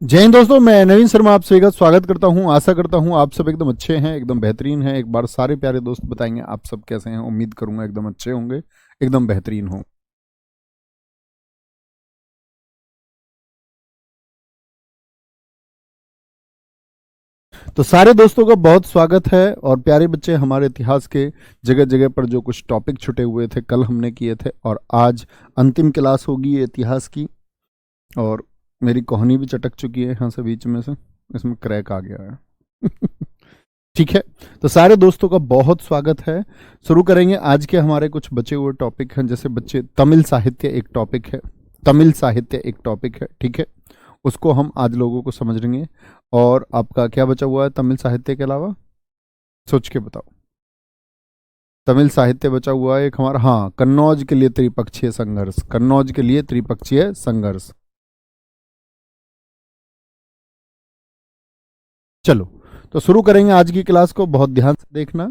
जय हिंद दोस्तों, मैं नवीन शर्मा आप सभी का स्वागत करता हूं। आशा करता हूं आप सब एकदम अच्छे हैं, एकदम बेहतरीन हैं। एक बार सारे प्यारे दोस्त बताएंगे आप सब कैसे हैं। उम्मीद करूंगा एकदम अच्छे होंगे, एकदम बेहतरीन हो। तो सारे दोस्तों का बहुत स्वागत है। और प्यारे बच्चे, हमारे इतिहास के जगह जगह पर जो कुछ टॉपिक छुटे हुए थे कल हमने किए थे, और आज अंतिम क्लास होगी ये इतिहास की। और मेरी कहानी भी चटक चुकी है यहाँ से, बीच में से इसमें क्रैक आ गया है। ठीक है, तो सारे दोस्तों का बहुत स्वागत है। शुरू करेंगे आज के हमारे कुछ बचे हुए टॉपिक हैं। जैसे बच्चे, तमिल साहित्य एक टॉपिक है, तमिल साहित्य एक टॉपिक है, ठीक है, उसको हम आज लोगों को समझ लेंगे। और आपका क्या बचा हुआ है तमिल साहित्य के अलावा, सोच के बताओ। तमिल साहित्य बचा हुआ है एक हमारा, हाँ, कन्नौज के लिए त्रिपक्षीय संघर्ष, कन्नौज के लिए त्रिपक्षीय संघर्ष। चलो, तो शुरू करेंगे आज की क्लास को। बहुत ध्यान से देखना।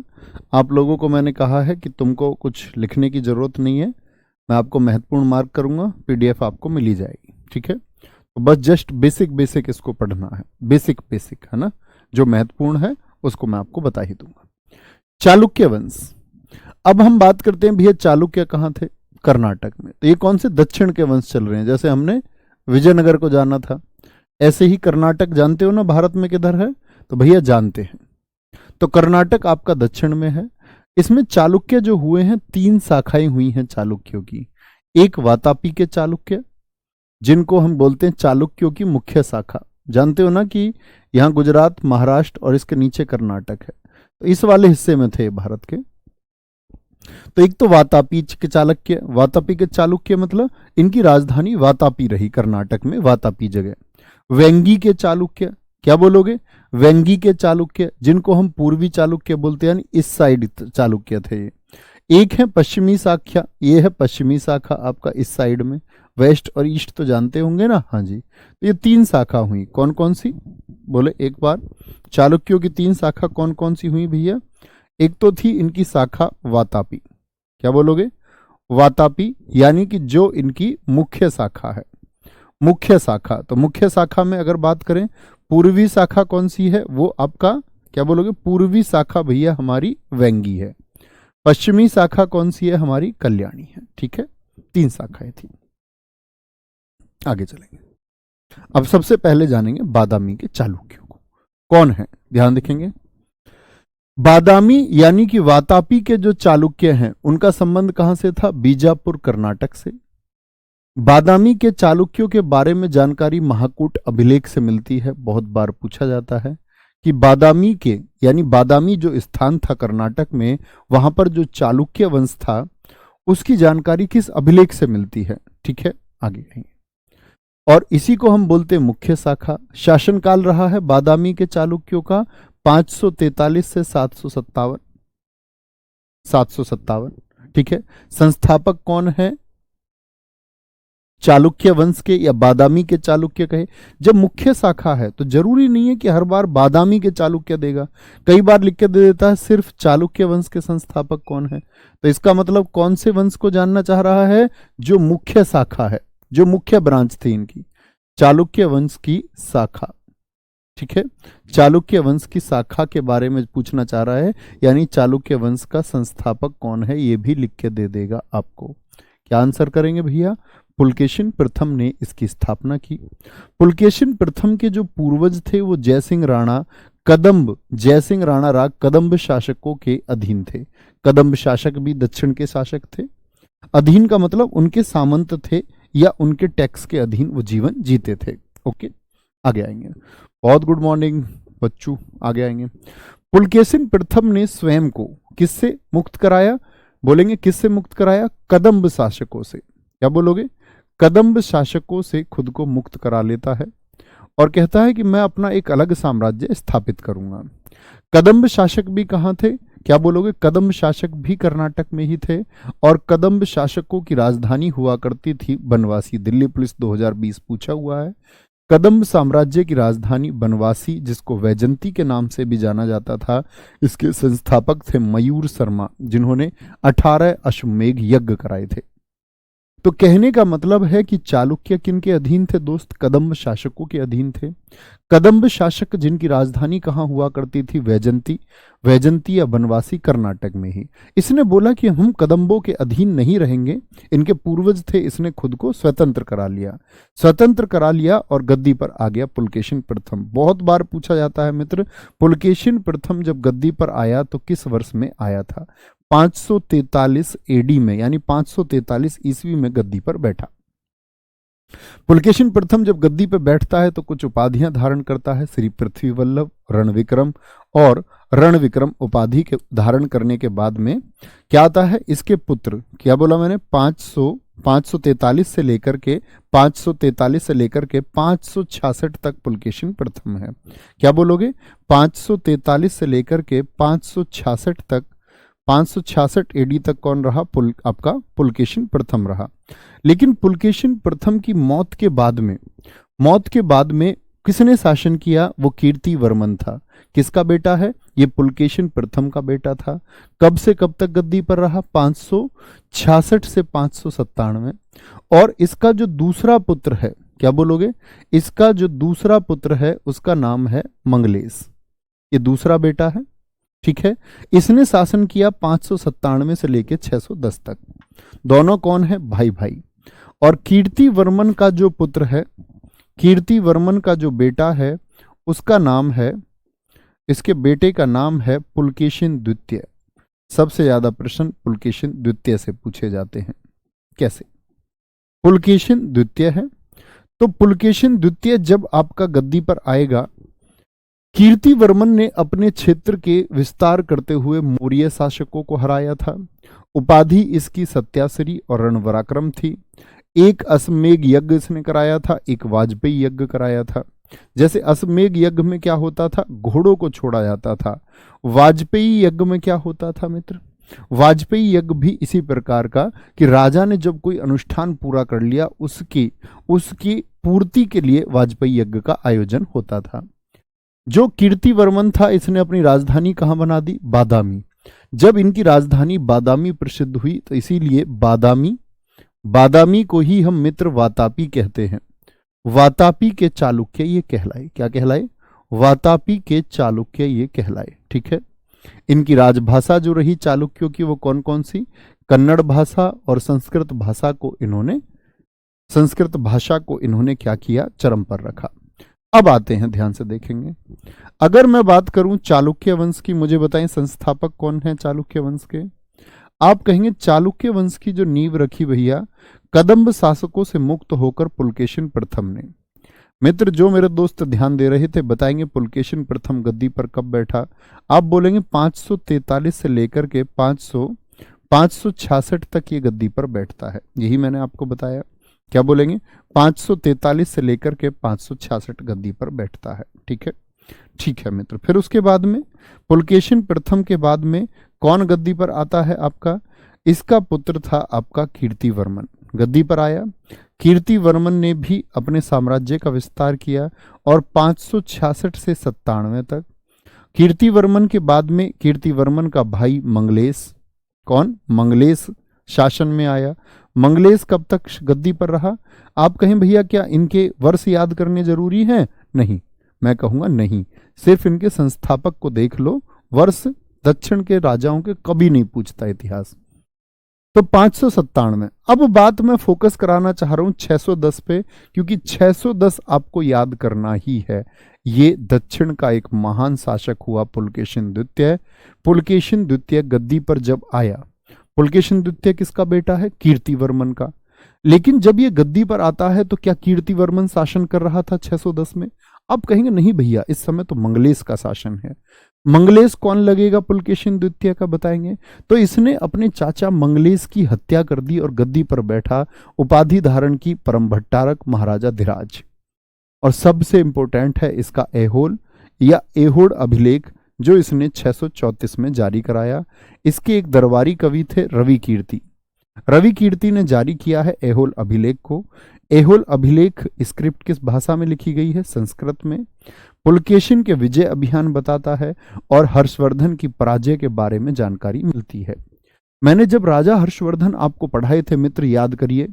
आप लोगों को मैंने कहा है कि तुमको कुछ लिखने की ज़रूरत नहीं है। मैं आपको महत्वपूर्ण मार्क करूंगा, पीडीएफ आपको मिली जाएगी, ठीक है। तो बस जस्ट बेसिक बेसिक इसको पढ़ना है, बेसिक बेसिक, है ना। जो महत्वपूर्ण है उसको मैं आपको बता ही दूंगा। चालुक्य वंश। अब हम बात करते हैं भैया, चालुक्य कहाँ थे? कर्नाटक में। तो ये कौन से दक्षिण के वंश चल रहे हैं? जैसे हमने विजयनगर को जाना था, ऐसे ही कर्नाटक जानते हो ना भारत में किधर है? तो भैया जानते हैं। तो कर्नाटक आपका दक्षिण में है। इसमें चालुक्य जो हुए हैं, 3 शाखाएं हुई हैं चालुक्यों की। एक वातापी के चालुक्य, जिनको हम बोलते हैं चालुक्यों की मुख्य शाखा। जानते हो ना कि यहाँ गुजरात, महाराष्ट्र और इसके नीचे कर्नाटक है। तो इस वाले हिस्से में थे भारत के। तो एक तो वातापी के चालुक्य, वातापी के चालुक्य मतलब इनकी राजधानी वातापी रही, कर्नाटक में वातापी जगह। वेंगी के चालुक्य, क्या बोलोगे? वेंगी के चालुक्य, जिनको हम पूर्वी चालुक्य बोलते हैं, यानी इस साइड चालुक्य थे। एक है पश्चिमी शाखा, ये है पश्चिमी शाखा आपका इस साइड में। वेस्ट और ईस्ट तो जानते होंगे ना, हाँ जी। तो ये 3 शाखा हुई, कौन कौन सी बोले एक बार? चालुक्यों की 3 शाखा कौन कौन सी हुई भैया? एक तो थी इनकी शाखा वातापी, क्या बोलोगे? वातापी, यानी कि जो इनकी मुख्य शाखा है। मुख्य शाखा, तो मुख्य शाखा में अगर बात करें, पूर्वी शाखा कौन सी है? वो आपका क्या बोलोगे? पूर्वी शाखा भैया हमारी वेंगी है। पश्चिमी शाखा कौन सी है? हमारी कल्याणी है, ठीक है। 3 शाखाएं थी। आगे चलेंगे। अब सबसे पहले जानेंगे बादामी के चालुक्यों को। कौन है? ध्यान रखेंगे। बादामी यानी कि वातापी के जो चालुक्य हैं, उनका संबंध कहां से था? बीजापुर, कर्नाटक से। बादामी के चालुक्यों के बारे में जानकारी महाकूट अभिलेख से मिलती है। बहुत बार पूछा जाता है कि बादामी के, यानी बादामी जो स्थान था कर्नाटक में, वहां पर जो चालुक्य वंश था, उसकी जानकारी किस अभिलेख से मिलती है? ठीक है, आगे कहेंगे। और इसी को हम बोलते हैं मुख्य शाखा। शासनकाल रहा है बादामी के चालुक्यों का 543 से 757, 757, ठीक है। संस्थापक कौन है चालुक्य वंश के, या बादामी के चालुक्य कहे? जब मुख्य शाखा है तो जरूरी नहीं है कि हर बार बादामी के चालुक्य देगा। कई बार लिख के दे देता है सिर्फ चालुक्य वंश के संस्थापक कौन है। तो इसका मतलब कौन से वंश को जानना चाह रहा है? जो मुख्य शाखा है, जो मुख्य ब्रांच थी इनकी, चालुक्य वंश की शाखा, ठीक है। चालुक्य वंश की शाखा के बारे में पूछना चाह रहा है, यानी चालुक्य वंश का संस्थापक कौन है, ये भी लिख के दे देगा आपको। क्या आंसर करेंगे भैया? पुलकेशिन प्रथम ने इसकी स्थापना की। पुलकेशिन प्रथम के जो पूर्वज थे वो जयसिंह राणा, कदम्ब, जयसिंह राणा राग कदम्ब शासकों के अधीन थे। कदम्ब शासक भी दक्षिण के शासक थे। अधीन का मतलब उनके सामंत थे या उनके टैक्स के अधीन वो जीवन जीते थे। ओके, आगे आएंगे। बहुत गुड मॉर्निंग बच्चों, आगे आएंगे। पुलकेशिन प्रथम ने स्वयं को किससे मुक्त कराया? बोलेंगे किससे मुक्त कराया? कदम्ब शासकों से। क्या बोलोगे? कदम्ब शासकों से खुद को मुक्त करा लेता है और कहता है कि मैं अपना एक अलग साम्राज्य स्थापित करूंगा। कदम्ब शासक भी कहां थे? क्या बोलोगे? कदम्ब शासक भी कर्नाटक में ही थे। और कदम्ब शासकों की राजधानी हुआ करती थी बनवासी। दिल्ली पुलिस 2020 पूछा हुआ है। कदम्ब साम्राज्य की राजधानी बनवासी, जिसको वैजंती के नाम से भी जाना जाता था, इसके संस्थापक थे मयूर शर्मा, जिन्होंने 18 अश्वमेध यज्ञ कराए थे। तो कहने का मतलब है कि चालुक्य किन के अधीन थे दोस्त? कदम्ब शासकों के अधीन थे। कदम्ब शासक जिनकी राजधानी कहाँ हुआ करती थी? वैजंती। वैजंती या बनवासी कर्नाटक में ही। इसने बोला कि हम कदम्बों के अधीन नहीं रहेंगे, इनके पूर्वज थे, इसने खुद को स्वतंत्र करा लिया। स्वतंत्र करा लिया और गद्दी पर आ गया पुलकेशिन प्रथम। बहुत बार पूछा जाता है मित्र, पुलकेशिन प्रथम जब गद्दी पर आया तो किस वर्ष में आया था? 543 एडी में, यानी 543 ईस्वी में गद्दी पर बैठा। पुलकेशिन प्रथम जब गद्दी पर बैठता है तो कुछ उपाधियां धारण करता है। श्री पृथ्वी वल्लभ, रणविक्रम और रणविक्रम उपाधि के धारण करने के बाद में क्या आता है? इसके पुत्र, क्या बोला मैंने, 543 से लेकर के 566 तक पुलकेशिन प्रथम है। क्या बोलोगे? 543 से लेकर के 566 तक, 566 एडी तक कौन रहा? आपका पुलकेशिन प्रथम रहा। लेकिन पुलकेशिन प्रथम की मौत के बाद में किसने शासन किया? वो कीर्तिवर्मन था। किसका बेटा है? ये पुलकेशिन प्रथम का बेटा था। कब से कब तक गद्दी पर रहा? 566 से 597। और इसका जो दूसरा पुत्र है, क्या बोलोगे? इसका जो दूसरा पुत्र है उसका नाम है मंगलेश। ये दूसरा बेटा है, ठीक है। इसने शासन किया 597 से लेकर 610 तक। दोनों कौन है? भाई भाई। और कीर्तिवर्मन का जो पुत्र है, कीर्तिवर्मन का जो बेटा है उसका नाम है, इसके बेटे का नाम है पुलकेशिन द्वितीय। सबसे ज्यादा प्रश्न पुलकेशिन द्वितीय से पूछे जाते हैं। कैसे? पुलकेशिन द्वितीय है तो पुलकेशिन द्वितीय जब आपका गद्दी पर आएगा, कीर्तिवर्मन ने अपने क्षेत्र के विस्तार करते हुए मौर्य शासकों को हराया था। उपाधि इसकी सत्यासरी और रणपराक्रम थी। एक अश्वमेघ यज्ञ इसने कराया था, एक वाजपेयी यज्ञ कराया था। जैसे अश्वमेघ यज्ञ में क्या होता था? घोड़ों को छोड़ा जाता था। वाजपेयी यज्ञ में क्या होता था मित्र? वाजपेयी यज्ञ भी इसी प्रकार का कि राजा ने जब कोई अनुष्ठान पूरा कर लिया उसकी पूर्ति के लिए वाजपेयी यज्ञ का आयोजन होता था। जो कीर्तिवर्मन था इसने अपनी राजधानी कहां बना दी? बादामी। जब इनकी राजधानी बादामी प्रसिद्ध हुई तो इसीलिए बादामी को ही हम मित्र वातापी कहते हैं। वातापी के चालुक्य ये कहलाए। क्या कहलाए? वातापी के चालुक्य ये कहलाए, ठीक है। इनकी राजभाषा जो रही चालुक्यों की वो कौन कौन सी? कन्नड़ भाषा और संस्कृत भाषा को इन्होंने क्या किया? चरम पर रखा। अब आते हैं, ध्यान से देखेंगे। अगर मैं बात करूं चालुक्य वंश की, मुझे बताएं संस्थापक कौन है चालुक्य वंश के? आप कहेंगे चालुक्य वंश की जो नींव रखी भैया कदम्ब शासकों से मुक्त होकर पुलकेशिन प्रथम ने। मित्र जो मेरे दोस्त ध्यान दे रहे थे बताएंगे पुलकेशिन प्रथम गद्दी पर कब बैठा? आप बोलेंगे 543 से लेकर के 566 तक ये गद्दी पर बैठता है। यही मैंने आपको बताया। क्या बोलेंगे? 543 से लेकर के 566 गद्दी पर बैठता है, ठीक है। ठीक है मित्र, फिर उसके बाद में पुलकेशिन प्रथम के बाद में कौन गद्दी पर आता है आपका? इसका पुत्र था आपका कीर्तिवर्मन, गद्दी पर आया। कीर्तिवर्मन ने भी अपने साम्राज्य का विस्तार किया और 566 से 97 तक। कीर्तिवर्मन के बाद में कीर्तिवर्मन का भाई मंगलेश, कौन? मंगलेश शासन में आया। मंगलेश कब तक गद्दी पर रहा? आप कहें भैया क्या इनके वर्ष याद करने जरूरी हैं? नहीं, मैं कहूंगा नहीं, सिर्फ इनके संस्थापक को देख लो। वर्ष दक्षिण के राजाओं के कभी नहीं पूछता इतिहास। तो 597। अब बात मैं फोकस कराना चाह रहा हूं 610 पे, क्योंकि 610 आपको याद करना ही है। ये दक्षिण का एक महान शासक हुआ पुलकेशिन द्वितीय। पुलकेशिन द्वितीय गद्दी पर जब आया, पुलकेशिन द्वितीय किसका बेटा है? कीर्तिवर्मन का। लेकिन जब ये गद्दी पर आता है तो क्या कीर्तिवर्मन शासन कर रहा था 610 में? आप कहेंगे नहीं भैया, इस समय तो मंगलेश का शासन है। मंगलेश कौन लगेगा पुलकेशिन द्वितीय का? बताएंगे। तो इसने अपने चाचा मंगलेश की हत्या कर दी और गद्दी पर बैठा। उपाधि धारण की परम भट्टारक महाराजा धीराज। और सबसे इंपॉर्टेंट है इसका ऐहोल या ऐहोड़ अभिलेख, जो इसने 634 में जारी कराया। इसके एक दरबारी कवि थे रवि कीर्ति। रवि कीर्ति ने जारी किया है ऐहोल अभिलेख को। ऐहोल अभिलेख स्क्रिप्ट किस भाषा में लिखी गई है? संस्कृत में। पुलकेशिन के विजय अभियान बताता है और हर्षवर्धन की पराजय के बारे में जानकारी मिलती है। मैंने जब राजा हर्षवर्धन आपको पढ़ाए थे मित्र, याद करिए,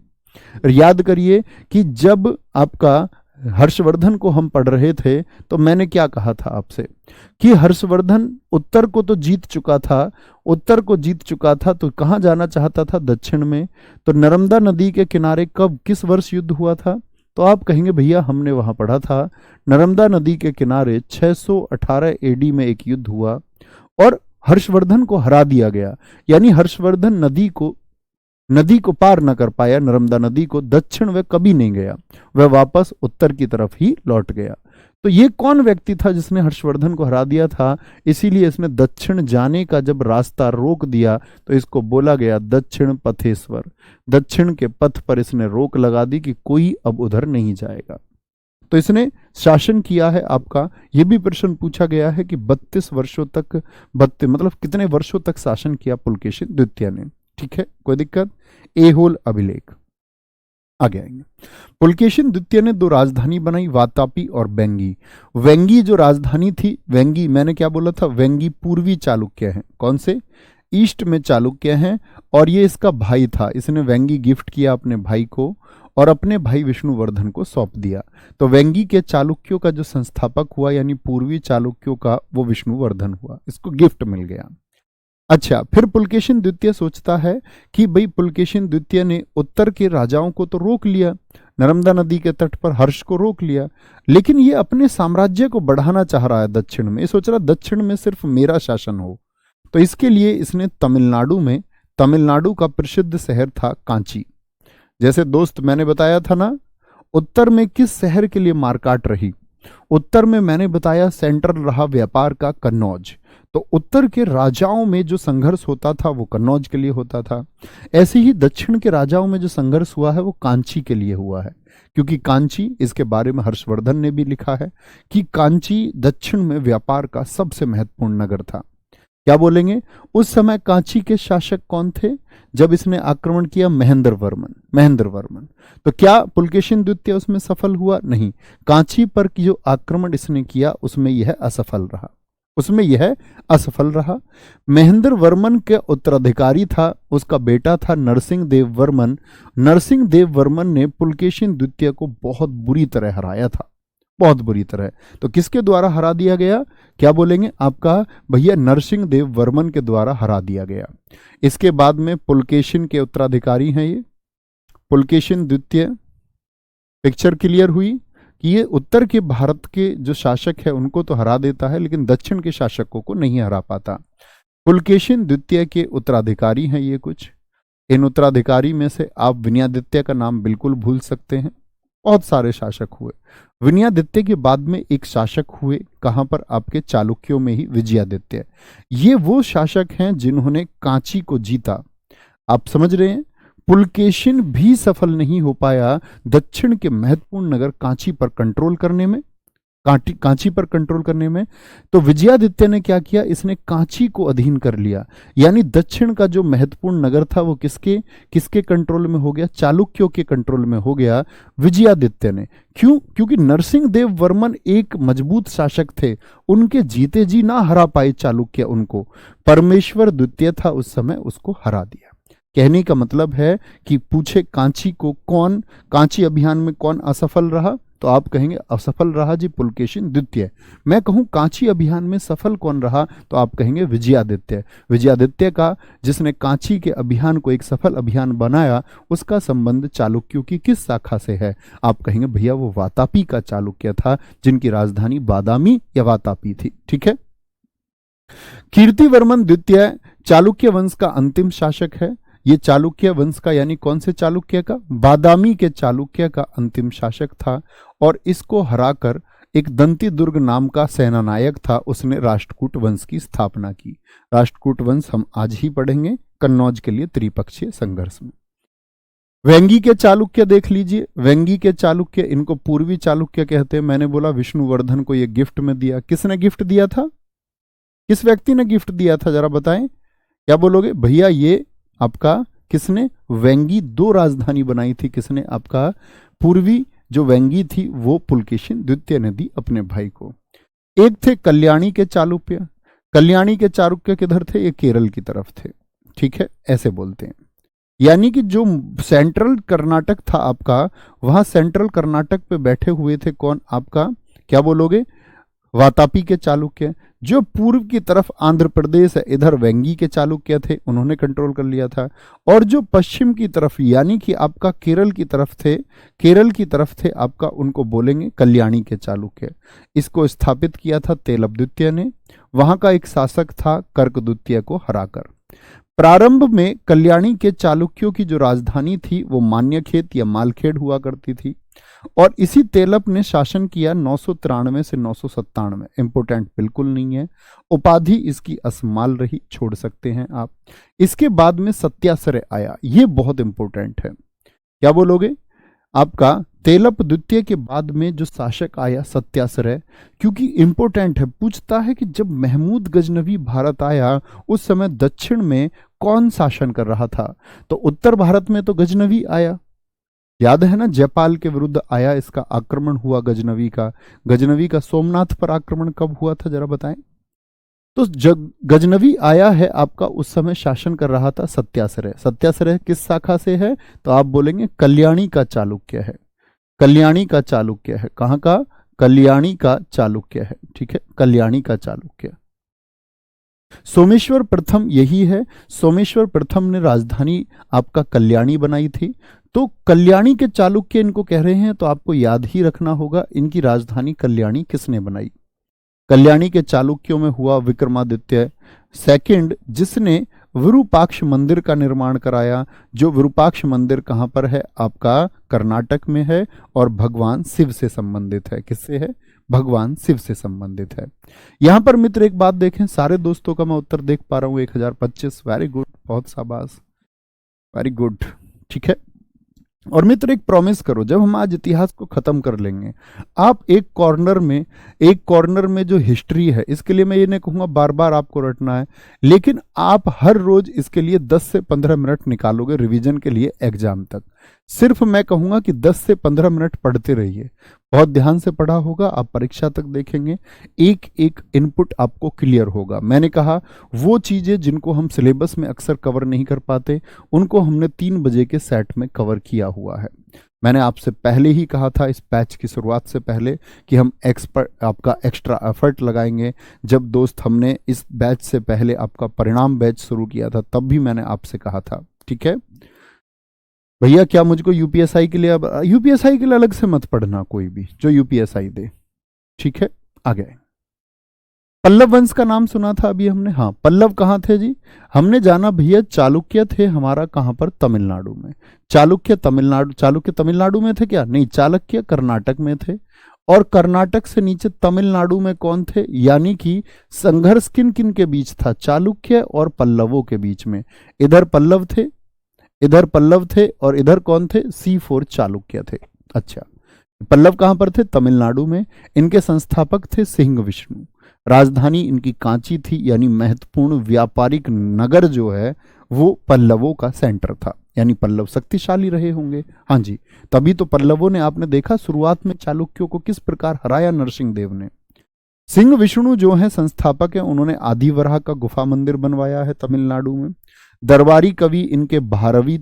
याद करिए कि जब आपका हर्षवर्धन को हम पढ़ रहे थे तो मैंने क्या कहा था आपसे कि हर्षवर्धन उत्तर को तो जीत चुका था, उत्तर को जीत चुका था तो कहाँ जाना चाहता था? दक्षिण में। तो नर्मदा नदी के किनारे कब, किस वर्ष युद्ध हुआ था? तो आप कहेंगे भैया हमने वहां पढ़ा था नर्मदा नदी के किनारे 618 एडी में एक युद्ध हुआ और हर्षवर्धन को हरा दिया गया। यानी हर्षवर्धन नदी को पार न कर पाया, नर्मदा नदी को, दक्षिण वह कभी नहीं गया, वह वापस उत्तर की तरफ ही लौट गया। तो ये कौन व्यक्ति था जिसने हर्षवर्धन को हरा दिया था? इसीलिए इसने दक्षिण जाने का जब रास्ता रोक दिया तो इसको बोला गया दक्षिण पथेश्वर। दक्षिण के पथ पर इसने रोक लगा दी कि कोई अब उधर नहीं जाएगा। तो इसने शासन किया है आपका, यह भी प्रश्न पूछा गया है कि 32 वर्षों तक, मतलब कितने वर्षों तक शासन किया पुलकेशिन द्वितीय ने। ठीक है, कोई दिक्कत? ए होल अभिलेख। आगे आएंगे। पुलकेशिन द्वितीय ने 2 राजधानी बनाई, वातापी और वेंगी। वेंगी जो राजधानी थी, वेंगी मैंने क्या बोला था? वेंगी पूर्वी चालुक्य है। कौन से? ईस्ट में चालुक्य हैं और ये इसका भाई था। इसने वेंगी गिफ्ट किया अपने भाई को और अपने भाई विष्णुवर्धन को सौंप दिया। तो वेंगी के चालुक्यों का जो संस्थापक हुआ यानी पूर्वी चालुक्यों का, वो विष्णुवर्धन हुआ, इसको गिफ्ट मिल गया। अच्छा, फिर पुलकेशिन द्वितीय सोचता है कि भाई पुलकेशिन द्वितीय ने उत्तर के राजाओं को तो रोक लिया, नर्मदा नदी के तट पर हर्ष को रोक लिया, लेकिन ये अपने साम्राज्य को बढ़ाना चाह रहा है दक्षिण में। ये सोच रहा दक्षिण में सिर्फ मेरा शासन हो। तो इसके लिए इसने तमिलनाडु का प्रसिद्ध शहर था कांची। जैसे दोस्त मैंने बताया था ना, उत्तर में किस शहर के लिए मारकाट रही? उत्तर में मैंने बताया सेंट्रल रहा व्यापार का कन्नौज। तो उत्तर के राजाओं में जो संघर्ष होता था वो कन्नौज के लिए होता था। ऐसे ही दक्षिण के राजाओं में जो संघर्ष हुआ है वो कांची के लिए हुआ है, क्योंकि कांची, इसके बारे में हर्षवर्धन ने भी लिखा है कि कांची दक्षिण में व्यापार का सबसे महत्वपूर्ण नगर था। क्या बोलेंगे? उस समय कांची के शासक कौन थे जब इसने आक्रमण किया? महेंद्र वर्मन। तो क्या पुलकेशिन द्वितीय उसमें सफल हुआ? नहीं। कांची पर की जो आक्रमण इसने किया उसमें यह असफल रहा। महेंद्र वर्मन के उत्तराधिकारी था, उसका बेटा था नरसिंह देव वर्मन। नरसिंह देव वर्मन ने पुलकेशिन द्वितीय को बहुत बुरी तरह हराया था, बहुत बुरी तरह। तो किसके द्वारा हरा दिया गया? क्या बोलेंगे? आपका भैया नरसिंह देव वर्मन के द्वारा हरा दिया गया। इसके बाद में पुलकेशिन के उत्तराधिकारी हैं ये पुलकेशिन द्वितीय। पिक्चर क्लियर हुई कि ये उत्तर के भारत के जो शासक है उनको तो हरा देता है लेकिन दक्षिण के शासकों को नहीं हरा पाता। पुलकेशिन द्वितीय के उत्तराधिकारी हैं ये कुछ। इन उत्तराधिकारी में से आप विनयादित्य का नाम बिल्कुल भूल सकते हैं। बहुत सारे शासक हुए। विनयादित्य के बाद में एक शासक हुए, कहां पर? आपके चालुक्यों में ही, विजयादित्य। ये वो शासक हैं जिन्होंने कांची को जीता। आप समझ रहे हैं? पुलकेशिन भी सफल नहीं हो पाया दक्षिण के महत्वपूर्ण नगर कांची पर कंट्रोल करने में। तो विजयादित्य ने क्या किया? इसने कांची को अधीन कर लिया, यानी दक्षिण का जो महत्वपूर्ण नगर था वो किसके कंट्रोल में हो गया? चालुक्यों के कंट्रोल में हो गया विजयादित्य ने। क्यों? क्योंकि नरसिंह देव वर्मन एक मजबूत शासक थे, उनके जीते जी ना हरा पाए चालुक्य उनको। परमेश्वर द्वितीय था उस समय, उसको हरा दिया। कहने का मतलब है कि पूछे कांची अभियान में कौन असफल रहा? तो आप कहेंगे असफल रहा जी पुलकेशिन द्वितीय। मैं कहूं कांची अभियान में सफल कौन रहा? तो आप कहेंगे विजयादित्य का, जिसने कांची के अभियान को एक सफल अभियान बनाया, उसका संबंध चालुक्यों की किस शाखा से है? आप कहेंगे भैया वो वातापी का चालुक्य था, जिनकी राजधानी बादामी या वातापी थी। ठीक है। कीर्तिवर्मन द्वितीय चालुक्य वंश का अंतिम शासक है। ये चालुक्य वंश का, यानी कौन से चालुक्य का? बादामी के चालुक्य का अंतिम शासक था। और इसको हराकर एक दंती दुर्ग नाम का सेनानायक था, उसने राष्ट्रकूट वंश की स्थापना की। राष्ट्रकूट वंश हम आज ही पढ़ेंगे कन्नौज के लिए त्रिपक्षीय संघर्ष में। वेंगी के चालुक्य देख लीजिए। वेंगी के चालुक्य, इनको पूर्वी चालुक्य कहते हैं। मैंने बोला विष्णुवर्धन को ये गिफ्ट में दिया। किसने गिफ्ट दिया था? किस व्यक्ति ने गिफ्ट दिया था? जरा बताएं। क्या बोलोगे? भैया ये आपका किसने? वेंगी 2 राजधानी बनाई थी। किसने? आपका पूर्वी जो वेंगी थी वो पुलकेशिन द्वितीय ने दी अपने भाई को। एक थे कल्याणी के चालुक्य। कल्याणी के चालुक्य किधर थे? ये केरल की तरफ थे। ठीक है, ऐसे बोलते हैं। यानी कि जो सेंट्रल कर्नाटक था आपका, वहां सेंट्रल कर्नाटक पे बैठे हुए थे कौन आपका, क्या बोलोगे, वातापी के चालुक्य। जो पूर्व की तरफ आंध्र प्रदेश है, इधर वेंगी के चालुक्य थे, उन्होंने कंट्रोल कर लिया था। और जो पश्चिम की तरफ यानी कि आपका केरल की तरफ थे, केरल की तरफ थे आपका, उनको बोलेंगे कल्याणी के चालुक्य। इसको स्थापित किया था तेलप द्वितीय ने। वहां का एक शासक था कर्क द्वितीय को हराकर। प्रारंभ में कल्याणी के चालुक्यों की जो राजधानी थी वो मान्यखेत या मालखेड़ हुआ करती थी। और इसी तेलप ने शासन किया 993 से 997। इंपोर्टेंट बिल्कुल नहीं है, उपाधि इसकी असमाल रही, छोड़ सकते हैं आप। इसके बाद में सत्याश्रय आया, ये बहुत इंपोर्टेंट है। क्या बोलोगे, आपका तेलप द्वितीय के बाद में जो शासक आया सत्याश्रय, क्योंकि इंपोर्टेंट है, पूछता है कि जब महमूद गजनवी भारत आया उस समय दक्षिण में कौन शासन कर रहा था, तो उत्तर भारत में तो गजनवी आया, याद है ना, जयपाल के विरुद्ध आया, इसका आक्रमण हुआ गजनवी का। गजनवी का सोमनाथ पर आक्रमण कब हुआ था जरा बताएं। तो जब गजनवी आया है आपका, उस समय शासन कर रहा था सत्याश्रय। सत्याश्रय किस शाखा से है, तो आप बोलेंगे कल्याणी का चालुक्य है। कल्याणी का चालुक्य है, कहां का, कल्याणी का चालुक्य है, ठीक है, कल्याणी का चालुक्य। सोमेश्वर प्रथम यही है, सोमेश्वर प्रथम ने राजधानी आपका कल्याणी बनाई थी। तो कल्याणी के चालुक्य इनको कह रहे हैं, तो आपको याद ही रखना होगा इनकी राजधानी कल्याणी किसने बनाई। कल्याणी के चालुक्यों में हुआ विक्रमादित्य सेकंड, जिसने विरूपाक्ष मंदिर का निर्माण कराया। जो विरूपाक्ष मंदिर कहां पर है आपका, कर्नाटक में है, और भगवान शिव से संबंधित है। किससे है, भगवान शिव से संबंधित है। यहां पर मित्र एक बात देखें, सारे दोस्तों का मैं उत्तर देख पा रहा हूं 1025, वेरी गुड, बहुत शाबाश, वेरी गुड, ठीक है। और मित्र एक प्रॉमिस करो, जब हम आज इतिहास को खत्म कर लेंगे, आप एक कॉर्नर में जो हिस्ट्री है, इसके लिए मैं ये नहीं कहूंगा बार बार आपको रटना है, लेकिन आप हर रोज इसके लिए 10 से 15 मिनट निकालोगे रिवीजन के लिए एग्जाम तक। सिर्फ मैं कहूंगा कि 10 से 15 मिनट पढ़ते रहिए, बहुत ध्यान से पढ़ा होगा, आप परीक्षा तक देखेंगे, एक एक इनपुट आपको क्लियर होगा। मैंने कहा वो चीजें जिनको हम सिलेबस में अक्सर कवर नहीं कर पाते, उनको हमने 3 बजे के सेट में कवर किया हुआ है। मैंने आपसे पहले ही कहा था इस बैच की शुरुआत से पहले कि हम आपका एक्स्ट्रा एफर्ट लगाएंगे। जब दोस्त हमने इस बैच से पहले आपका परिणाम बैच शुरू किया था, तब भी मैंने आपसे कहा था, ठीक है भैया, क्या मुझको यूपीएसआई के लिए, अब यूपीएसआई के लिए अलग से मत पढ़ना, कोई भी जो यूपीएसआई दे, ठीक है। आगे पल्लव वंश का नाम सुना था अभी हमने, हाँ, पल्लव कहाँ थे जी, हमने जाना भैया चालुक्य थे हमारा कहाँ पर, तमिलनाडु में। चालुक्य तमिलनाडु में थे क्या, नहीं, चालुक्य कर्नाटक में थे। और कर्नाटक से नीचे तमिलनाडु में कौन थे, यानी कि संघर्ष किन किन के बीच था, चालुक्य और पल्लवों के बीच में। इधर पल्लव थे, इधर पल्लव थे, और इधर कौन थे, C4 चालुक्य थे। अच्छा, पल्लव कहां पर थे, तमिलनाडु में। इनके संस्थापक थे सिंह विष्णु। राजधानी इनकी कांची थी, यानी महत्वपूर्ण व्यापारिक नगर जो है वो पल्लवों का सेंटर था, यानी पल्लव शक्तिशाली रहे होंगे। हाँ जी, तभी तो पल्लवों ने, आपने देखा शुरुआत में चालुक्यों को किस प्रकार हराया नरसिंह देव ने। सिंह विष्णु जो है संस्थापक है, उन्होंने आदिवराह का गुफा मंदिर बनवाया है तमिलनाडु में। दरबारी कवि इनके भारवी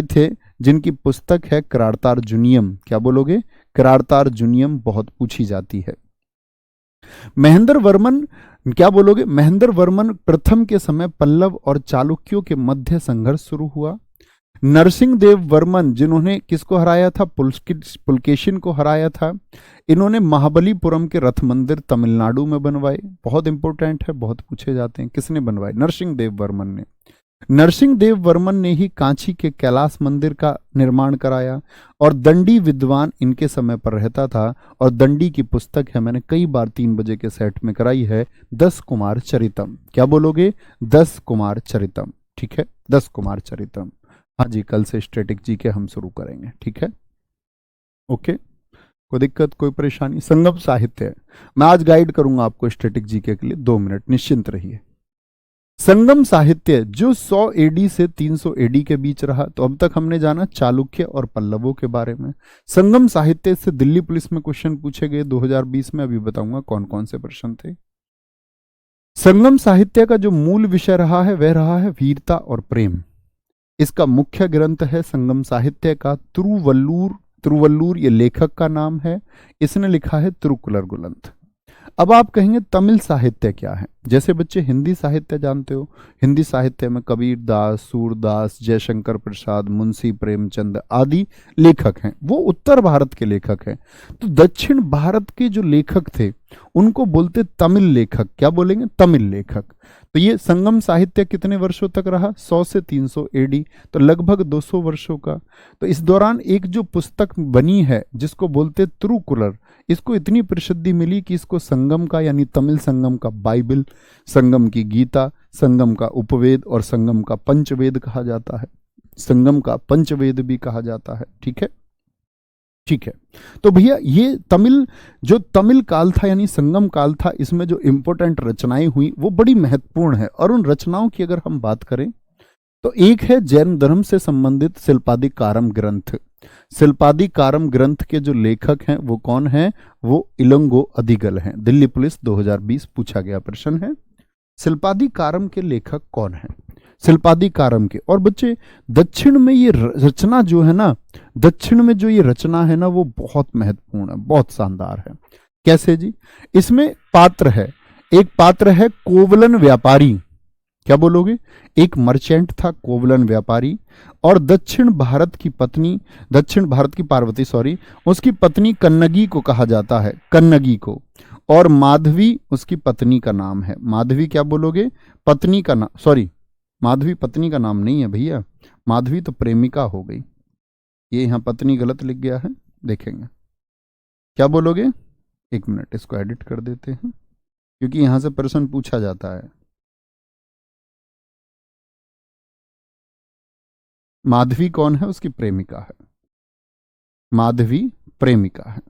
थे, जिनकी पुस्तक है करारतार्जुनियम। क्या बोलोगे, करारतार्जुनियम बहुत पूछी जाती है। महेंद्र वर्मन, क्या बोलोगे, महेंद्र वर्मन प्रथम के समय पल्लव और चालुक्यों के मध्य संघर्ष शुरू हुआ। नरसिंह देव वर्मन, जिन्होंने किसको हराया था, पुलकेशिन को हराया था। इन्होंने महाबलीपुरम के रथ मंदिर तमिलनाडु में बनवाए, बहुत इंपॉर्टेंट है, बहुत पूछे जाते हैं। किसने बनवाए, नरसिंह देव वर्मन ने। नरसिंह देव वर्मन ने ही कांची के कैलाश मंदिर का निर्माण कराया। और दंडी विद्वान इनके समय पर रहता था, और दंडी की पुस्तक है, मैंने कई बार 3 बजे के सेट में कराई है, 10 कुमार चरितम। क्या बोलोगे, 10 कुमार चरितम, ठीक है, 10 कुमार चरितम। हाँ जी, कल से स्टैटिक जी के हम शुरू करेंगे, ठीक है, ओके, कोई दिक्कत, कोई परेशानी। संगम साहित्य मैं आज गाइड करूंगा आपको स्टैटिक जीके के लिए, 2 मिनट निश्चिंत रहिए। संगम साहित्य जो 100 एडी से 300 एडी के बीच रहा। तो अब तक हमने जाना चालुक्य और पल्लवों के बारे में। संगम साहित्य से दिल्ली पुलिस में क्वेश्चन पूछे गए 2020 में, अभी बताऊंगा कौन कौन से प्रश्न थे। संगम साहित्य का जो मूल विषय रहा है वह रहा है वीरता और प्रेम। इसका मुख्य ग्रंथ है संगम साहित्य का तिरुवल्लूर। तिरुवल्लूर ये लेखक का नाम है, इसने लिखा है तिरुकुलर गुलंत। अब आप कहेंगे तमिल साहित्य क्या है? जैसे बच्चे हिंदी साहित्य जानते हो, हिंदी साहित्य में कबीर दास, सूरदास, जयशंकर प्रसाद, मुंशी प्रेमचंद आदि लेखक हैं, वो उत्तर भारत के लेखक हैं। तो दक्षिण भारत के जो लेखक थे उनको बोलते तमिल लेखक। क्या बोलेंगे? तमिल लेखक। तो ये संगम साहित्य कितने वर्षों तक रहा? 100 से 300 एडी, तो लगभग 200 वर्षों का। तो इस दौरान एक जो पुस्तक बनी है जिसको बोलते तिरुकुलर, इसको इतनी प्रसिद्धि मिली कि इसको संगम का यानी तमिल संगम का बाइबल, संगम की गीता, संगम का उपवेद और संगम का पंचवेद कहा जाता है। संगम का पंचवेद भी कहा जाता है। ठीक है, ठीक है। तो भैया ये तमिल जो तमिल काल था यानी संगम काल था, इसमें जो इंपॉर्टेंट रचनाएं हुई वो बड़ी महत्वपूर्ण है। और उन रचनाओं की अगर हम बात करें तो एक है जैन धर्म से संबंधित शिल्पादिकारम ग्रंथ। शिल्पादिकारम ग्रंथ के जो लेखक हैं वो कौन हैं? वो इलंगो अदिगल हैं। दिल्ली पुलिस 2020 पूछा गया प्रश्न है, शिल्पादिकारम के लेखक कौन हैं? शिल्पादिकारम के। और बच्चे दक्षिण में ये रचना जो है ना, दक्षिण में जो ये रचना है ना वो बहुत महत्वपूर्ण है, बहुत शानदार है। कैसे जी? इसमें पात्र है, एक पात्र है कोवलन व्यापारी। क्या बोलोगे? एक मर्चेंट था कोवलन व्यापारी, और दक्षिण भारत की पत्नी, दक्षिण भारत की पार्वती सॉरी, उसकी पत्नी कन्नगी को कहा जाता है, कन्नगी को। और माधवी उसकी पत्नी का नाम है। माधवी क्या बोलोगे? पत्नी का नाम, सॉरी माधवी पत्नी का नाम नहीं है भैया, माधवी तो प्रेमिका हो गई। ये यहां पत्नी गलत लिख गया है, देखेंगे। क्या बोलोगे? एक मिनट, इसको एडिट कर देते हैं क्योंकि यहां से प्रश्न पूछा जाता है। माधवी कौन है? उसकी प्रेमिका है, माधवी प्रेमिका है।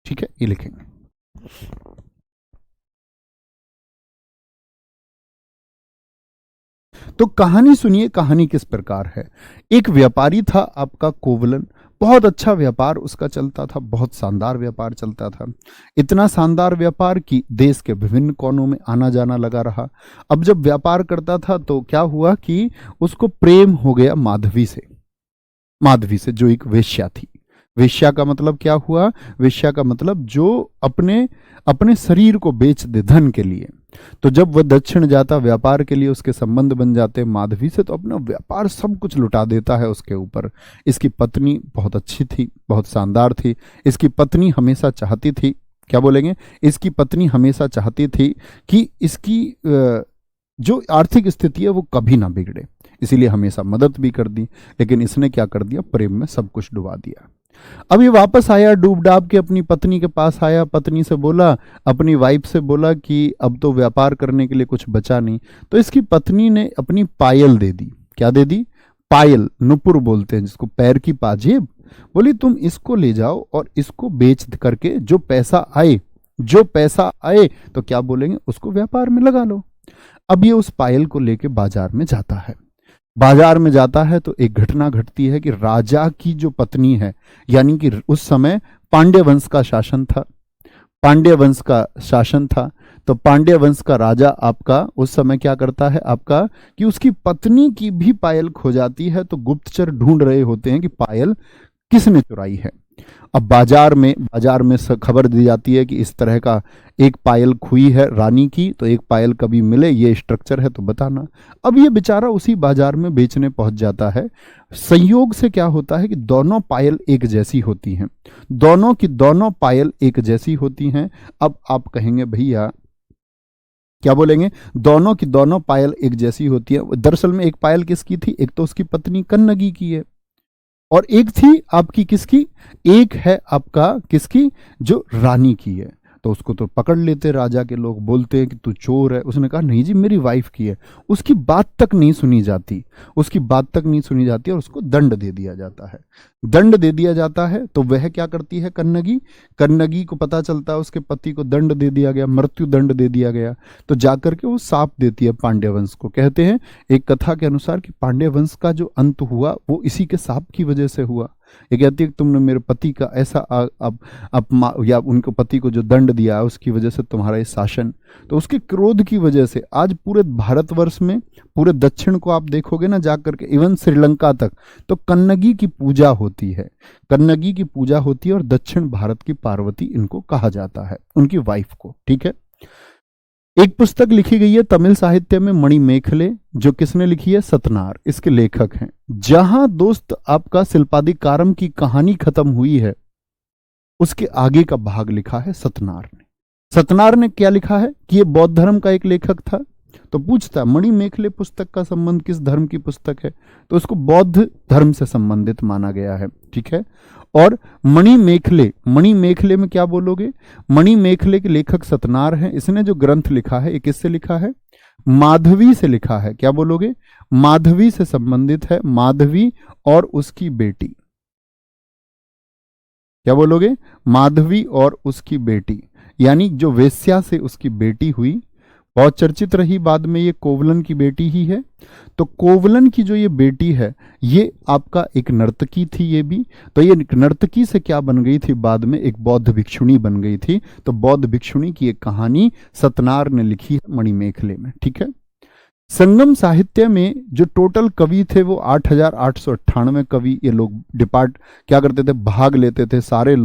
ठीक है, ये लिखेंगे। तो कहानी सुनिए, कहानी किस प्रकार है। एक व्यापारी था आपका कोवलन, बहुत अच्छा व्यापार उसका चलता था, बहुत शानदार व्यापार चलता था। इतना शानदार व्यापार कि देश के विभिन्न कोनों में आना जाना लगा रहा। अब जब व्यापार करता था तो क्या हुआ कि उसको प्रेम हो गया माधवी से, माधवी से जो एक वेश्या थी। वेश्या का मतलब क्या हुआ? वेश्या का मतलब जो अपने अपने शरीर को बेच दे धन के लिए। तो जब वह दक्षिण जाता व्यापार के लिए, उसके संबंध बन जाते माधवी से, तो अपना व्यापार सब कुछ लुटा देता है उसके ऊपर। इसकी पत्नी बहुत अच्छी थी, बहुत शानदार थी। इसकी पत्नी हमेशा चाहती थी, क्या बोलेंगे? इसकी पत्नी हमेशा चाहती थी कि इसकी जो आर्थिक स्थिति है वो कभी ना बिगड़े, इसीलिए हमेशा मदद भी कर दी। लेकिन इसने क्या कर दिया? प्रेम में सब कुछ डुबा दिया। अब ये वापस आया डूब डाब के, अपनी पत्नी के पास आया, पत्नी से बोला, अपनी वाइफ से बोला कि अब तो व्यापार करने के लिए कुछ बचा नहीं। तो इसकी पत्नी ने अपनी पायल दे दी। क्या दे दी? पायल, नुपुर बोलते हैं जिसको, पैर की पाजेब। बोली तुम इसको ले जाओ और इसको बेच करके जो पैसा आए, जो पैसा आए तो क्या बोलेंगे, उसको व्यापार में लगा लो। अब ये उस पायल को लेके बाजार में जाता है। बाजार में जाता है तो एक घटना घटती है कि राजा की जो पत्नी है, यानी कि उस समय पांड्य वंश का शासन था, पांड्य वंश का शासन था। तो पांड्य वंश का राजा आपका उस समय क्या करता है आपका कि उसकी पत्नी की भी पायल खो जाती है। तो गुप्तचर ढूंढ रहे होते हैं कि पायल किसने चुराई है। अब बाजार में खबर दी जाती है कि इस तरह का एक पायल खोई है रानी की, तो एक पायल कभी मिले, ये स्ट्रक्चर है तो बताना। अब ये बेचारा उसी बाजार में बेचने पहुंच जाता है। संयोग से क्या होता है कि दोनों पायल एक जैसी होती हैं, दोनों की दोनों पायल एक जैसी होती हैं। अब आप कहेंगे भैया क्या बोलेंगे? दोनों की दोनों पायल एक जैसी होती है। दरअसल में एक पायल किसकी थी? एक तो उसकी पत्नी कन्नगी की है, और एक थी आपकी किसकी? एक है आपका किसकी? जो रानी की है। तो उसको तो पकड़ लेते राजा के लोग, बोलते हैं कि तू चोर है। उसने कहा नहीं जी मेरी वाइफ की है। उसकी बात तक नहीं सुनी जाती, उसकी बात तक नहीं सुनी जाती और उसको दंड दे दिया जाता है। दंड दे दिया जाता है तो वह क्या करती है कन्नगी? कन्नगी को पता चलता है उसके पति को दंड दे दिया गया, मृत्यु दंड दे दिया गया। तो जाकर के वो साप देती है पांड्य वंश को। कहते हैं एक कथा के अनुसार कि पांड्य वंश का जो अंत हुआ वो इसी के साप की वजह से हुआ। ये कहती है कि तुमने मेरे पति का ऐसा या उनके पति को जो दंड दिया है उसकी वजह से तुम्हारा ये शासन, तो उसके क्रोध की वजह से आज पूरे भारतवर्ष में, पूरे दक्षिण को आप देखोगे ना जाकर के, इवन श्रीलंका तक, तो कन्नगी की पूजा होती है, कन्नगी की पूजा होती है, और दक्षिण भारत की पार्वती इनको कहा जाता है, उनकी वाइफ को। ठीक है। एक पुस्तक लिखी गई है तमिल साहित्य में, मणिमेखले, जो किसने लिखी है? सतनार, इसके लेखक हैं। जहां दोस्त आपका शिल्पादिकारम की कहानी खत्म हुई है, उसके आगे का भाग लिखा है सतनार ने। सतनार ने क्या लिखा है कि ये बौद्ध धर्म का एक लेखक था। तो पूछता है मणिमेखले पुस्तक का संबंध किस धर्म की पुस्तक है? तो उसको बौद्ध धर्म से संबंधित माना गया है। ठीक है। और मणिमेखले, मणिमेखले में क्या बोलोगे? मणिमेखले के लेखक सतनार हैं। इसने जो ग्रंथ लिखा है, ये किससे लिखा है? माधवी से लिखा है। क्या बोलोगे? माधवी से संबंधित है, माधवी और उसकी बेटी। क्या बोलोगे? माधवी और उसकी बेटी, यानी जो वेश्या से उसकी बेटी हुई, बहुत चर्चित रही, बाद में ये कोवलन की बेटी ही है। तो कोवलन की जो ये बेटी है, ये आपका एक नर्तकी थी ये भी। तो ये नर्तकी से क्या बन गई थी? बाद में एक बौद्ध भिक्षुणी बन गई थी। तो बौद्ध भिक्षुणी की एक कहानी सतनार ने लिखी है मणिमेखले में। ठीक है। संगम साहित्य में जो टोटल कवि थे वो 8,898 कवि, ये लोग क्या करते थे? भाग लेते थे, सारे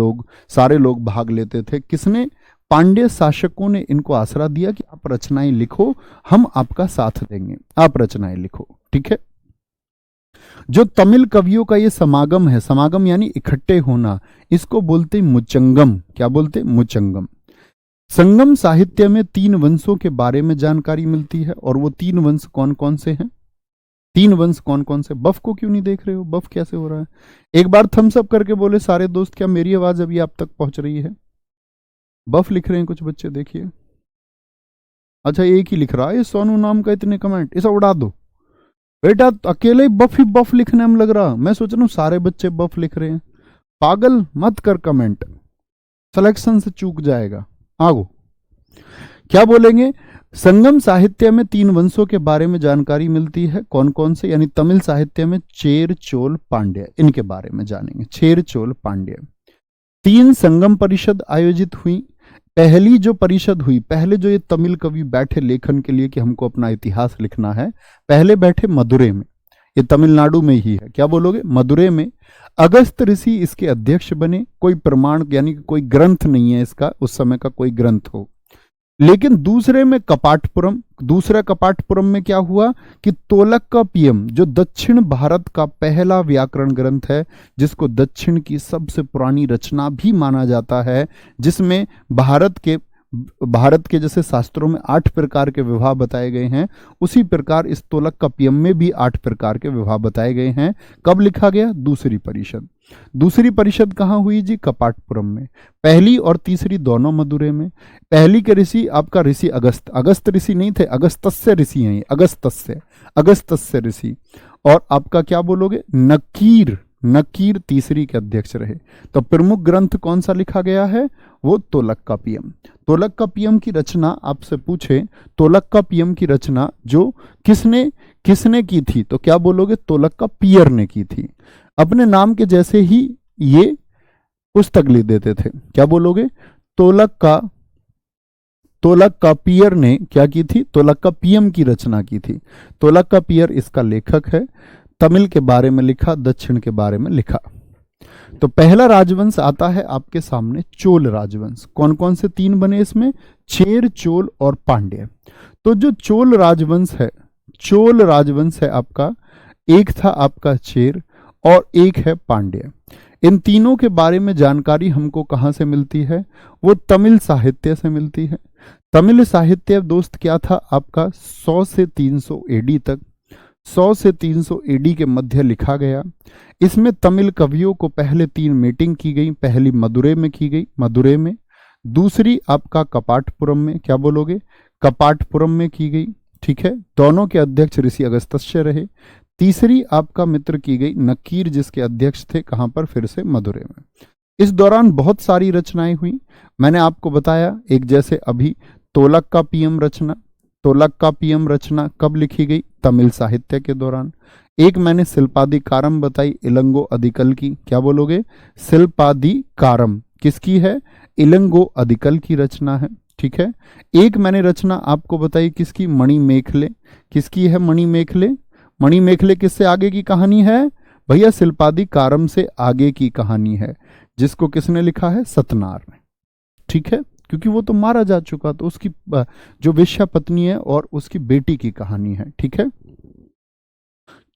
लोग भाग लेते थे। किसने? पांड्य शासकों ने इनको आसरा दिया कि आप रचनाएं लिखो, हम आपका साथ देंगे, आप रचनाएं लिखो। ठीक है। जो तमिल कवियों का ये समागम है, समागम यानी इकट्ठे होना, इसको बोलते मुचंगम। क्या बोलते? मुचंगम। संगम साहित्य में 3 वंशों के बारे में जानकारी मिलती है, और वो 3 वंश कौन कौन से हैं? 3 वंश कौन कौन से? बफ को क्यों नहीं देख रहे हो? बफ कैसे हो रहा है? एक बार थम्स अप करके बोले सारे दोस्त, क्या मेरी आवाज अभी आप तक पहुंच रही है? बफ लिख रहे हैं कुछ बच्चे, देखिए। अच्छा, एक ही लिख रहा है सोनू नाम का, इतने कमेंट, इसे उड़ा दो बेटा। अकेले ही बफ लिखने में लग रहा। मैं सोच रहा हूं सारे बच्चे बफ लिख रहे हैं। पागल मत कर कमेंट, सिलेक्शन से चूक जाएगा। आगो क्या बोलेंगे? संगम साहित्य में 3 वंशों के बारे में जानकारी मिलती है। कौन कौन से? यानी तमिल साहित्य में चेर, चोल, पांड्य, इनके बारे में जानेंगे। चेर, चोल, पांड्य। 3 संगम परिषद आयोजित हुई। पहली जो परिषद हुई, पहले जो ये तमिल कवि बैठे लेखन के लिए कि हमको अपना इतिहास लिखना है, पहले बैठे मदुरै में। ये तमिलनाडु में ही है। क्या बोलोगे? मदुरै में। अगस्त ऋषि इसके अध्यक्ष बने। कोई प्रमाण यानी कोई ग्रंथ नहीं है इसका, उस समय का कोई ग्रंथ हो। लेकिन दूसरे में कपाटपुरम, दूसरा कपाटपुरम में क्या हुआ कि तोलक्कापियम, जो दक्षिण भारत का पहला व्याकरण ग्रंथ है, जिसको दक्षिण की सबसे पुरानी रचना भी माना जाता है, जिसमें भारत के जैसे शास्त्रों में 8 प्रकार के विवाह बताए गए हैं, उसी प्रकार इस तोलक्कापियम में भी 8 प्रकार के विवाह बताए गए हैं। कब लिखा गया? दूसरी परिषद। दूसरी परिषद कहाँ हुई जी? कपाटपुरम में। पहली और तीसरी दोनों मदुरै में। पहली के ऋषि आपका ऋषि अगस्त ऋषि नहीं थे, अगस्तस्य ऋषि हैं, अगस्तस्य ऋषि। और आपका क्या बोलोगे? नकीर तीसरी के अध्यक्ष रहे। तो प्रमुख ग्रंथ कौन सा लिखा गया है? वो तोलक्कापियम। तोलक्कापियम की रचना आपसे पूछे, तोलक्कापियम की रचना जो किसने की थी, तो क्या बोलोगे? तोलक्कापियर ने की थी। अपने नाम के जैसे ही ये पुस्तक लिख देते थे। क्या बोलोगे? तोलक्कापियर ने क्या की थी? तोलक्कापियम की रचना की थी। तोलक्कापियर इसका लेखक है। तमिल के बारे में लिखा, दक्षिण के बारे में लिखा। तो पहला राजवंश आता है आपके सामने, चोल राजवंश। कौन कौन से 3 बने इसमें? चेर, चोल और पांड्य। तो जो चोल राजवंश है आपका, एक था आपका चेर और एक है पांड्य। इन तीनों के बारे में जानकारी हमको कहां से मिलती है? वो तमिल साहित्य से मिलती है। तमिल साहित्य दोस्त क्या था आपका? 100 से 300 एडी तक, 100 से 300 एडी के मध्य लिखा गया। इसमें तमिल कवियों को पहले 3 मीटिंग की गई। पहली मदुरै में की गई, मदुरै में। दूसरी आपका कपाटपुरम में, क्या बोलोगे? कपाटपुरम में की गई। ठीक है। दोनों के अध्यक्ष ऋषि अगस्त्य रहे। तीसरी आपका मित्र की गई नकीर, जिसके अध्यक्ष थे कहां पर? फिर से मदुरै में। इस दौरान बहुत सारी रचनाएं हुई। मैंने आपको बताया, एक जैसे अभी तोलक्कापियम रचना कब लिखी गई? तमिल साहित्य के दौरान। एक मैंने शिल्पादिकारम बताई इलंगो अधिकल की, क्या बोलोगे? शिल्पादिकारम किसकी है? इलंगो अधिकल की रचना है, ठीक है। एक मैंने रचना आपको बताई किसकी? मणिमेखले, किसकी है? मणिमेखले। मणिमेखले किससे आगे की कहानी है भैया? शिल्पादिकारम से आगे की कहानी है, जिसको किसने लिखा है? सतनार ने, ठीक है। क्योंकि वो तो मारा जा चुका, तो उसकी जो वेश्या पत्नी है और उसकी बेटी की कहानी है, ठीक है।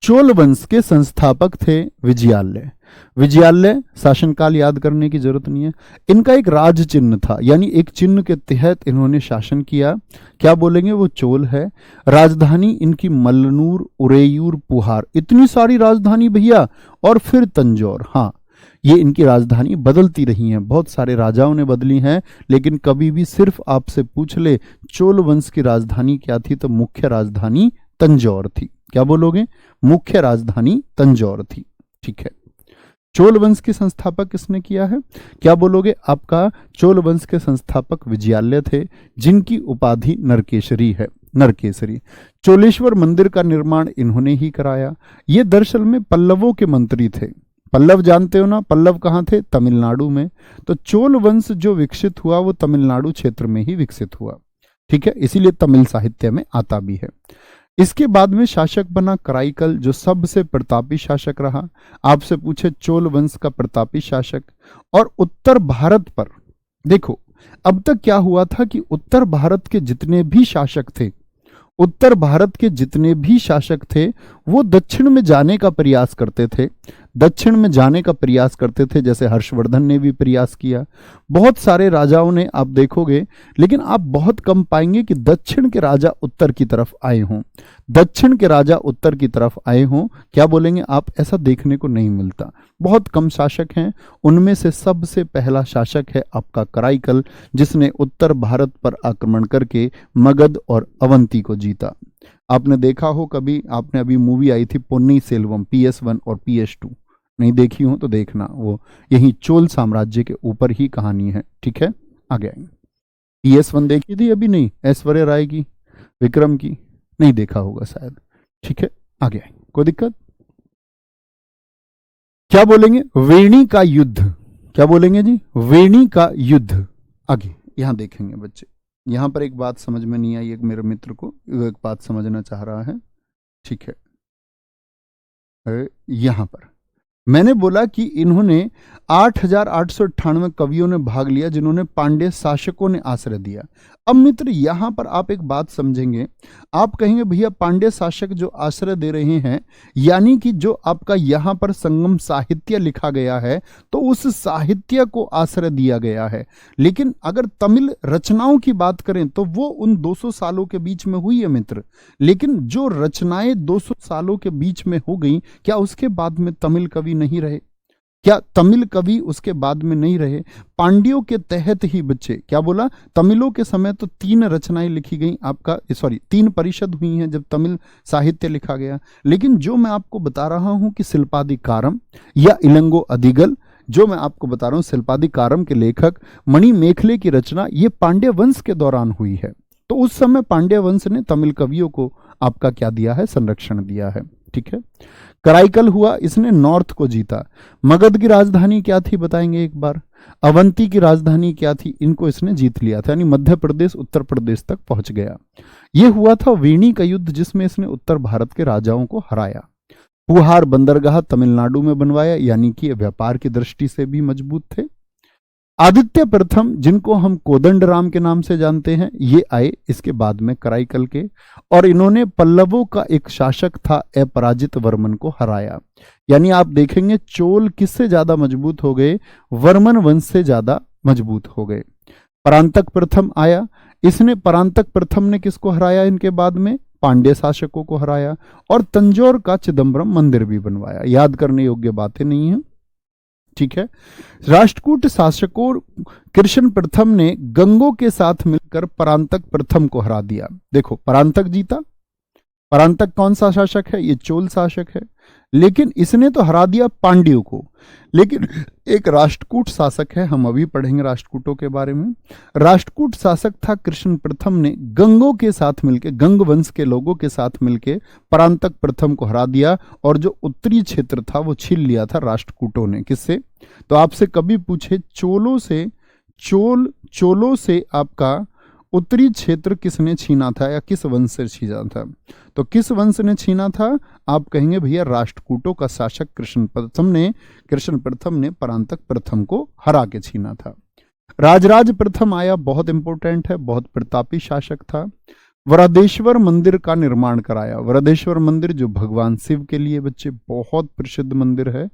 चोल वंश के संस्थापक थे विजयालय। विजयालय शासनकाल याद करने की जरूरत नहीं है। इनका एक राज चिन्ह था, यानी एक चिन्ह के तहत इन्होंने शासन किया। क्या बोलेंगे? वो चोल है। राजधानी इनकी मल्लनूर, उरेयूर, पुहार, इतनी सारी राजधानी भैया, और फिर तंजौर। हाँ, ये इनकी राजधानी बदलती रही हैं, बहुत सारे राजाओं ने बदली हैं, लेकिन कभी भी सिर्फ आपसे पूछ ले चोल वंश की राजधानी क्या थी, तो मुख्य राजधानी तंजौर थी। क्या बोलोगे? मुख्य राजधानी तंजौर थी, ठीक है। चोल वंश के संस्थापक किसने किया है? क्या बोलोगे? आपका चोल वंश के संस्थापक विजयालय थे, जिनकी उपाधि नरकेसरी है। नरकेसरी। चोलेश्वर मंदिर का निर्माण इन्होंने ही कराया। ये दरअसल में पल्लवों के मंत्री थे। पल्लव जानते हो ना? पल्लव कहाँ थे? तमिलनाडु में। तो चोल वंश जो विकसित हुआ वो तमिलनाडु क्षेत्र में ही विकसित हुआ, ठीक है। इसीलिए तमिल साहित्य में आता भी है। इसके बाद में शासक बना कराईकल, जो सबसे प्रतापी शासक रहा। आपसे पूछे चोल वंश का प्रतापी शासक। और उत्तर भारत पर देखो, अब तक क्या हुआ था कि उत्तर भारत के जितने भी शासक थे, उत्तर भारत के जितने भी शासक थे, वो दक्षिण में जाने का प्रयास करते थे। दक्षिण में जाने का प्रयास करते थे, जैसे हर्षवर्धन ने भी प्रयास किया, बहुत सारे राजाओं ने, आप देखोगे। लेकिन आप बहुत कम पाएंगे कि दक्षिण के राजा उत्तर की तरफ आए हों। दक्षिण के राजा उत्तर की तरफ आए हों, क्या बोलेंगे आप? ऐसा देखने को नहीं मिलता, बहुत कम शासक हैं। उनमें से सबसे पहला शासक है आपका कराईकल, जिसने उत्तर भारत पर आक्रमण करके मगध और अवंती को जीता। आपने देखा हो कभी, आपने अभी मूवी आई थी पोन्नी सेल्वम, PS1 और PS2, नहीं देखी हो तो देखना, वो यही चोल साम्राज्य के ऊपर ही कहानी है, ठीक है। आगे आएंगे। PS1 देखी थी अभी? नहीं, ऐश्वर्या राय की, विक्रम की, नहीं देखा होगा शायद, ठीक है। आगे आएंगे, कोई दिक्कत? क्या बोलेंगे? वेणी का युद्ध। क्या बोलेंगे जी? वेणी का युद्ध। आगे यहां देखेंगे बच्चे, यहां पर एक बात समझ में नहीं आई, एक मेरे मित्र को एक बात समझना चाह रहा है, ठीक है। यहां पर मैंने बोला कि इन्होंने 8,898 कवियों ने भाग लिया, जिन्होंने पांड्य शासकों ने आश्रय दिया। अब मित्र यहां पर आप एक बात समझेंगे, आप कहेंगे भैया पांड्य शासक जो आश्रय दे रहे हैं, यानी कि जो आपका यहां पर संगम साहित्य लिखा गया है, तो उस साहित्य को आश्रय दिया गया है। लेकिन अगर तमिल रचनाओं की बात करें तो वो उन 200 सालों के बीच में हुई है मित्र। लेकिन जो रचनाएं 200 सालों के बीच में हो गई, क्या उसके बाद में तमिल कवि नहीं रहे? क्या तमिल कवि उसके बाद में नहीं रहे? पांड्यों के तहत ही बच्चे, क्या बोला? तमिलों के समय तो 3 रचनाएं लिखी गई, आपका 3 परिषद हुई हैं जब तमिल साहित्य लिखा गया। लेकिन जो मैं आपको बता रहा हूं कि शिल्पादिकारम या इलंगो अधिगल, जो मैं आपको बता रहा हूं शिल्पादिकारम के लेखक मणिमेखले की रचना, ये पांड्य वंश के दौरान हुई है। तो उस समय पांड्य वंश ने तमिल कवियों को आपका क्या दिया है? संरक्षण दिया है, ठीक है। कराईकल हुआ, इसने नॉर्थ को जीता। मगध की राजधानी क्या थी बताएंगे एक बार? अवंती की राजधानी क्या थी? इनको इसने जीत लिया था, यानी मध्य प्रदेश उत्तर प्रदेश तक पहुंच गया। यह हुआ था वेणी का युद्ध, जिसमें इसने उत्तर भारत के राजाओं को हराया। पुहार बंदरगाह तमिलनाडु में बनवाया, यानी कि व्यापार की दृष्टि से भी मजबूत थे। आदित्य प्रथम, जिनको हम कोदंड राम के नाम से जानते हैं, ये आए इसके बाद में कराईकल के, और इन्होंने पल्लवों का एक शासक था अपराजित वर्मन को हराया। यानी आप देखेंगे चोल किससे ज्यादा मजबूत हो गए? वर्मन वंश से ज्यादा मजबूत हो गए। परांतक प्रथम आया, इसने परांतक प्रथम ने किसको हराया? इनके बाद में पांड्य शासकों को हराया, और तंजौर का चिदम्बरम मंदिर भी बनवाया। याद करने योग्य बातें नहीं है, ठीक है। राष्ट्रकूट शासकों कृष्ण प्रथम ने गंगों के साथ मिलकर परांतक प्रथम को हरा दिया। देखो परांतक जीता। परांतक कौन सा शासक है? ये चोल शासक है। लेकिन इसने तो हरा दिया पांड्यों को। लेकिन एक राष्ट्रकूट शासक है, हम अभी पढ़ेंगे राष्ट्रकूटों के बारे में। राष्ट्रकूट शासक था कृष्ण प्रथम ने गंगों के साथ मिलके, गंग वंश के लोगों के साथ मिलके परांतक प्रथम को हरा दिया, और जो उत्तरी क्षेत्र था वो छीन लिया था राष्ट्रकूटों ने। किससे? तो आपसे कभी पूछे चोलों से आपका उत्तरी क्षेत्र किसने छीना था या किस वंश से छीना था? तो किस वंश ने छीना था? आप कहेंगे भैया राष्ट्रकूटों का शासक कृष्ण प्रथम ने परांतक प्रथम को हरा के छीना था। राजराज प्रथम आया, बहुत इंपॉर्टेंट है, बहुत प्रतापी शासक था। वृहदेश्वर मंदिर का निर्माण कराया। वृहदेश्वर मंदिर जो भगवान शिव के लिए बच्चे बहुत प्रसिद्ध मंदिर है,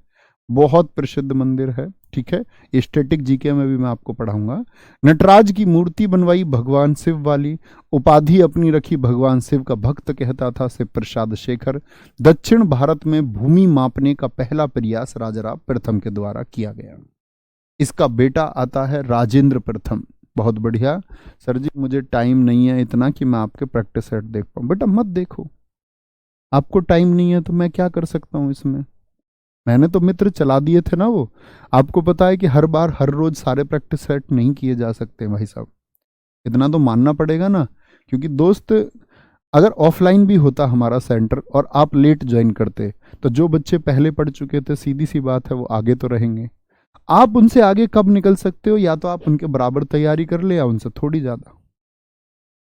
बहुत प्रसिद्ध मंदिर है, ठीक है। स्टैटिक जीके में भी मैं आपको पढ़ाऊंगा। नटराज की मूर्ति बनवाई भगवान शिव वाली, उपाधि अपनी रखी भगवान शिव का भक्त कहता था शिव प्रसाद शेखर। दक्षिण भारत में भूमि मापने का पहला प्रयास राजाराम प्रथम के द्वारा किया गया। इसका बेटा आता है राजेंद्र प्रथम। बहुत बढ़िया सर जी, मुझे टाइम नहीं है इतना कि मैं आपके प्रैक्टिस सेट देख पाऊं। बेटा मत देखो, आपको टाइम नहीं है तो मैं क्या कर सकता हूं इसमें? मैंने तो मित्र चला दिए थे ना वो। आपको पता है कि हर बार हर रोज सारे प्रैक्टिस सेट नहीं किए जा सकते भाई साहब, इतना तो मानना पड़ेगा ना। क्योंकि दोस्त अगर ऑफलाइन भी होता हमारा सेंटर और आप लेट ज्वाइन करते तो जो बच्चे पहले पढ़ चुके थे, सीधी सी बात है वो आगे तो रहेंगे। आप उनसे आगे कब निकल सकते हो? या तो आप उनके बराबर तैयारी कर ले या उनसे थोड़ी ज्यादा।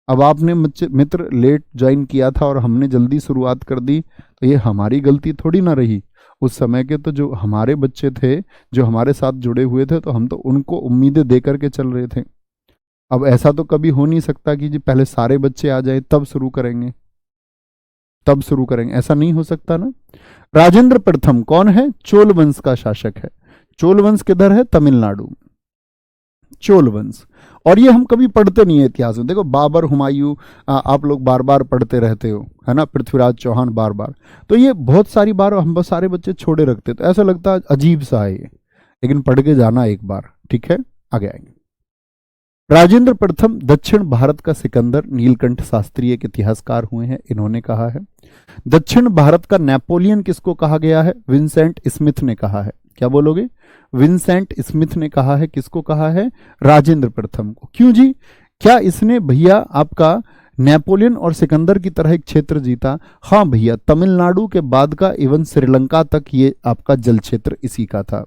अब आपने मित्र लेट ज्वाइन किया था और हमने जल्दी शुरुआत कर दी तो ये हमारी गलती थोड़ी ना रही। उस समय के तो जो हमारे बच्चे थे, जो हमारे साथ जुड़े हुए थे, तो हम तो उनको उम्मीदें दे करके चल रहे थे। अब ऐसा तो कभी हो नहीं सकता कि जी पहले सारे बच्चे आ जाए तब शुरू करेंगे, ऐसा नहीं हो सकता ना। राजेंद्र प्रथम कौन है? चोल वंश का शासक है। चोल वंश किधर है? तमिलनाडु। चोल वंश। और ये हम कभी पढ़ते नहीं है इतिहास में। देखो बाबर, हुमायूं, आप लोग बार बार पढ़ते रहते हो, है ना, पृथ्वीराज चौहान बार बार, तो ये बहुत सारी बार हम बस सारे बच्चे छोड़े रखते, तो ऐसा लगता है अजीब सा है ये, लेकिन पढ़ के जाना एक बार, ठीक है। आगे आएंगे। राजेंद्र प्रथम दक्षिण भारत का सिकंदर। नीलकंठ शास्त्री एक इतिहासकार हुए हैं, इन्होंने कहा है। दक्षिण भारत का नेपोलियन किसको कहा गया है? विंसेंट स्मिथ ने कहा है। क्या बोलोगे? विंसेंट स्मिथ ने कहा है। किसको कहा है? राजेंद्र प्रथम को। क्यों जी? क्या इसने भैया आपका नेपोलियन और सिकंदर की तरह एक क्षेत्र जीता? हाँ भैया, तमिलनाडु के बाद का इवन श्रीलंका तक ये आपका जल क्षेत्र इसी का था।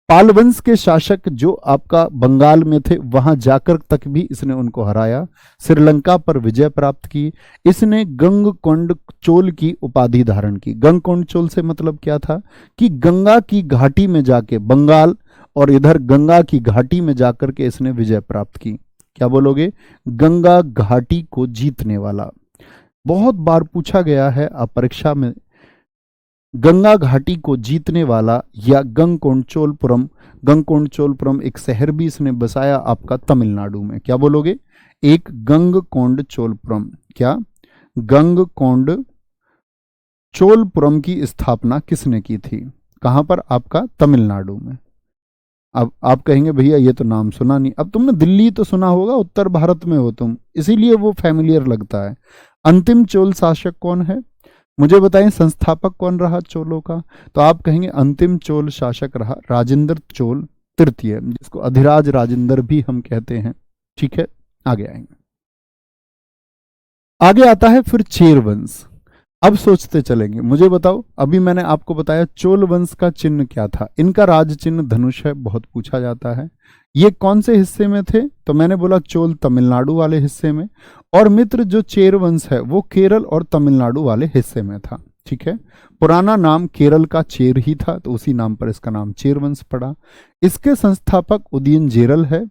पाल वंश के शासक जो आपका बंगाल में थे वहां जाकर तक भी इसने उनको हराया, श्रीलंका पर विजय प्राप्त की। इसने गंगकोंड चोल की उपाधि धारण की। गंगकोंड चोल से मतलब क्या था कि गंगा की घाटी में जाके, बंगाल और इधर गंगा की घाटी में जाकर के इसने विजय प्राप्त की। क्या बोलोगे? गंगा घाटी को जीतने वाला। बहुत बार पूछा गया है आप परीक्षा में, गंगा घाटी को जीतने वाला या गंगकोंडचोलपुरम। गंगकोंडचोलपुरम एक शहर भी इसने बसाया आपका तमिलनाडु में। क्या बोलोगे? एक गंगकोंडचोलपुरम। क्या? गंगकोंडचोलपुरम की स्थापना किसने की थी? कहां पर? आपका तमिलनाडु में। अब आप कहेंगे भैया ये तो नाम सुना नहीं। अब तुमने दिल्ली तो सुना होगा, उत्तर भारत में हो तुम, इसीलिए वो फैमिलियर लगता है। अंतिम चोल शासक कौन है? मुझे बताएं, संस्थापक कौन रहा चोलों का? तो आप कहेंगे अंतिम चोल शासक रहा राजेंद्र चोल तृतीय, जिसको अधिराज राजेंद्र भी हम कहते हैं, ठीक है। आगे आएंगे। आगे आता है फिर चेर वंश। अब सोचते चलेंगे। मुझे बताओ, अभी मैंने आपको बताया चोल वंश का चिन्ह क्या था। इनका राज चिन्ह धनुष है, बहुत पूछा जाता है। ये कौन से हिस्से में थे? तो मैंने बोला चोल तमिलनाडु वाले हिस्से में, और मित्र जो चेर वंश है वो केरल और तमिलनाडु वाले हिस्से में था, ठीक है। पुराना नाम केरल का चेर ही था, तो उसी नाम पर इसका नाम चेर वंश पड़ा। इसके संस्थापक उदयनजेरल है।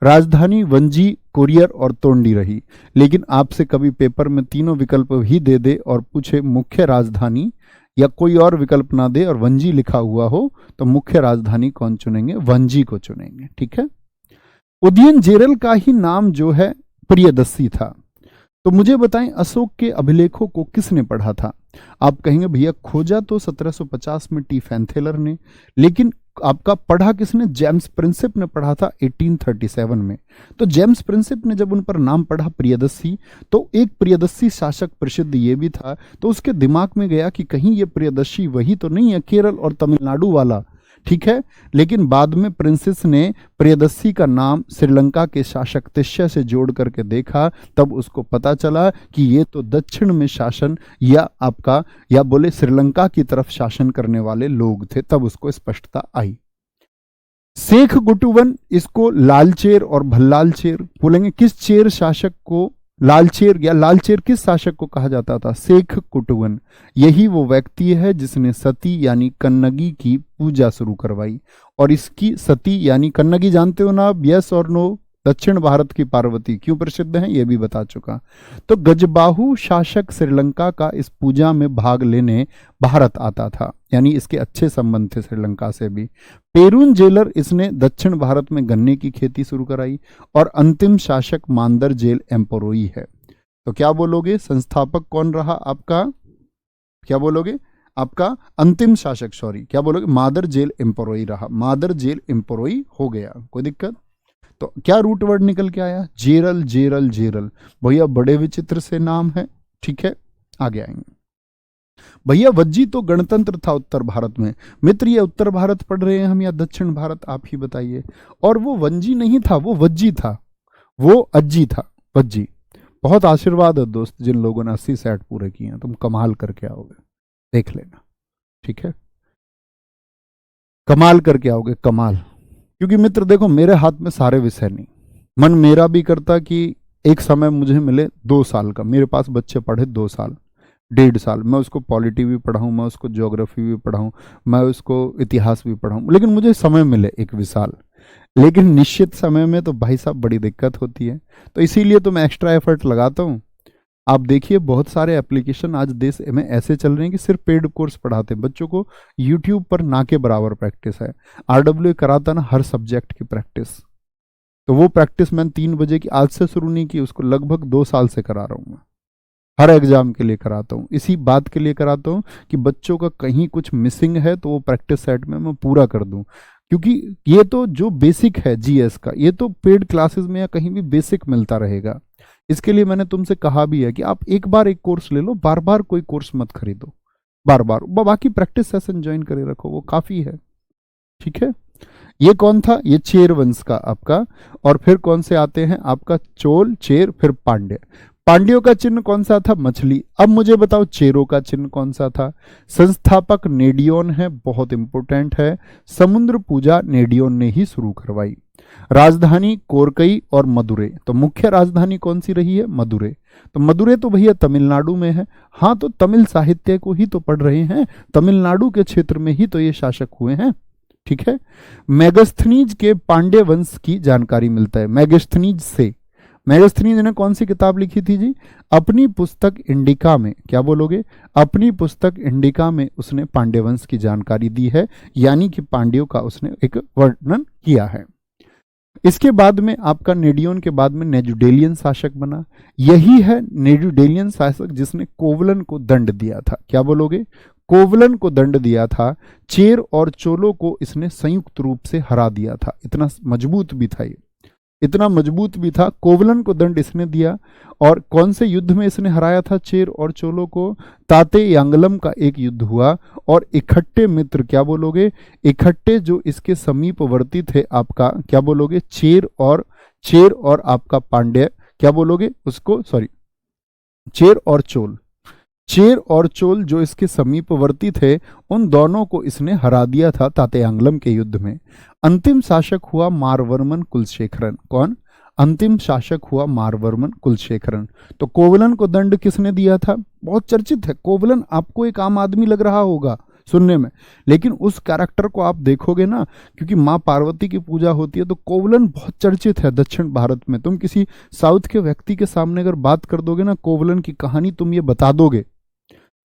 राजधानी वंजी, कोरियर और तोंडी रही। लेकिन आपसे कभी पेपर में तीनों विकल्प ही दे दे और पूछे मुख्य राजधानी या कोई और विकल्प ना दे और वंजी लिखा हुआ हो, तो मुख्य राजधानी कौन चुनेंगे? वंजी को चुनेंगे, ठीक है। उदयनजेरल का ही नाम जो है प्रियदर्शी था। तो मुझे बताएं, अशोक के अभिलेखों को किसने पढ़ा था? आप कहेंगे भैया खोजा तो 1750 में टी फैंथेलर ने, लेकिन आपका पढ़ा किसने? जेम्स प्रिंसिप ने पढ़ा था 1837 में। तो जेम्स प्रिंसिप ने जब उन पर नाम पढ़ा प्रियदर्शी, तो एक प्रियदर्शी शासक प्रसिद्ध ये भी था, तो उसके दिमाग में गया कि कहीं ये प्रियदर्शी वही तो नहीं है केरल और तमिलनाडु वाला, ठीक है। लेकिन बाद में प्रिंसेस ने प्रियदर्शी का नाम श्रीलंका के शासक तिष्य से जोड़ करके देखा, तब उसको पता चला कि ये तो दक्षिण में शासन या आपका या बोले श्रीलंका की तरफ शासन करने वाले लोग थे, तब उसको स्पष्टता आई। शेख गुटुवन, इसको लालचेर और भल्लाल चेर बोलेंगे। किस चेर शासक को लालचेर या लालचेर किस शासक को कहा जाता था? शेख कुटुवन। यही वो व्यक्ति है जिसने सती यानी कन्नगी की पूजा शुरू करवाई। और इसकी सती यानी कन्नगी जानते हो ना आप? यस और नो? दक्षिण भारत की पार्वती क्यों प्रसिद्ध है ये भी बता चुका। तो गजबाहु शासक श्रीलंका का इस पूजा में भाग लेने भारत आता था, यानी इसके अच्छे संबंध थे श्रीलंका से भी। पेरून जेलर, इसने दक्षिण भारत में गन्ने की खेती शुरू कराई। और अंतिम शासक मांदर जेल एम्पोरोई है। तो क्या बोलोगे? संस्थापक कौन रहा आपका? क्या बोलोगे? आपका अंतिम शासक, सॉरी क्या बोलोगे? मादर जेल एम्पोरोई रहा। मादर जेल एम्पोरोई हो गया, कोई दिक्कत? तो क्या रूट वर्ड निकल के आया? जेरल जेरल जेरल। भैया बड़े विचित्र से नाम है, ठीक है। आगे आएंगे। भैया वज्जी तो गणतंत्र था उत्तर भारत में। मित्र ये उत्तर भारत पढ़ रहे हैं हम या दक्षिण भारत, आप ही बताइए। और वो वंजी नहीं था, वो वज्जी था, वो अज्जी था, वज्जी। बहुत आशीर्वाद है दोस्त जिन लोगों ने 80 सेट पूरे किए हैं, तुम कमाल करके आओगे, देख लेना, ठीक है। कमाल करके आओगे, कमाल। क्योंकि मित्र देखो, मेरे हाथ में सारे विषय नहीं। मन मेरा भी करता कि एक समय मुझे मिले 2 साल का, मेरे पास बच्चे पढ़े 2 साल 1.5 साल, मैं उसको पॉलिटी भी पढ़ाऊँ, मैं उसको ज्योग्राफी भी पढ़ाऊँ, मैं उसको इतिहास भी पढ़ाऊँ, लेकिन मुझे समय मिले एक विशाल। लेकिन निश्चित समय में तो भाई साहब बड़ी दिक्कत होती है। तो इसीलिए तो मैं एक्स्ट्रा एफर्ट लगाता हूँ। आप देखिए बहुत सारे एप्लीकेशन आज देश में ऐसे चल रहे हैं कि सिर्फ पेड कोर्स पढ़ाते हैं बच्चों को। यूट्यूब पर ना के बराबर प्रैक्टिस है। RWA कराता ना हर सब्जेक्ट की प्रैक्टिस, तो वो प्रैक्टिस मैंने 3 बजे की आज से शुरू नहीं की, उसको लगभग 2 साल से करा रहा हूँ मैं। हर एग्जाम के लिए कराता हूँ, इसी बात के लिए कराता हूँ कि बच्चों का कहीं कुछ मिसिंग है तो वो प्रैक्टिस सेट में मैं पूरा कर दूँ। क्योंकि ये तो जो बेसिक है जीएस का, ये तो पेड क्लासेस में या कहीं भी बेसिक मिलता रहेगा। इसके लिए मैंने तुमसे कहा भी है कि आप एक बार एक कोर्स ले लो, बार बार कोई कोर्स मत खरीदो, बार बार बाकी प्रैक्टिस सेशन ज्वाइन करे रखो, वो काफी है, ठीक है। ये कौन था? ये चेर वंश का आपका। और फिर कौन से आते हैं आपका? चोल, चेर, फिर पांड्य। पांड्यों का चिन्ह कौन सा था? मछली। अब मुझे बताओ चेरों का चिन्ह कौन सा था? संस्थापक नेडियोन है, बहुत इंपोर्टेंट है। समुद्र पूजा नेडियोन ने ही शुरू करवाई। राजधानी कोरकई और मदुरै। तो मुख्य राजधानी कौन सी रही है? मदुरै। तो मदुरै तो भैया तमिलनाडु में है। हाँ, तो तमिल साहित्य को ही तो पढ़ रहे हैं, तमिलनाडु के क्षेत्र में ही तो ये शासक हुए हैं, ठीक है। मेगस्थनीज के पांड्य वंश की जानकारी मिलता है मेगस्थनीज से। मेगस्थनीज ने कौन सी किताब लिखी थी जी? अपनी पुस्तक इंडिका में। क्या बोलोगे? अपनी पुस्तक इंडिका में उसने पांड्य वंश की जानकारी दी है, यानी कि पांड्यों का उसने एक वर्णन किया है। इसके बाद में आपका नेडियोन के बाद में नेजुडेलियन शासक बना। यही है नेजुडेलियन शासक जिसने कोवलन को दंड दिया था। क्या बोलोगे? कोवलन को दंड दिया था। चेर और चोलों को इसने संयुक्त रूप से हरा दिया था। इतना मजबूत भी था ये, इतना मजबूत भी था। कोवलन को दंड इसने दिया। और कौन से युद्ध में इसने हराया था चेर और चोलों को? ताते यांगलम का एक युद्ध हुआ। और इकट्ठे मित्र, क्या बोलोगे? इकट्ठे जो इसके समीपवर्ती थे आपका, क्या बोलोगे? चेर और आपका पांड्य, क्या बोलोगे उसको? सॉरी, चेर और चोल। चेर और चोल जो इसके समीपवर्ती थे, उन दोनों को इसने हरा दिया था तातेयांगलम के युद्ध में। अंतिम शासक हुआ मारवर्मन कुलशेखरन। कौन? अंतिम शासक हुआ मारवर्मन कुलशेखरन। तो कोवलन को दंड किसने दिया था? बहुत चर्चित है कोवलन। आपको एक आम आदमी लग रहा होगा सुनने में, लेकिन उस कैरेक्टर को आप देखोगे ना, क्योंकि माँ पार्वती की पूजा होती है, तो कोवलन बहुत चर्चित है दक्षिण भारत में। तुम किसी साउथ के व्यक्ति के सामने अगर बात कर दोगे ना, कोवलन की कहानी तुम ये बता दोगे,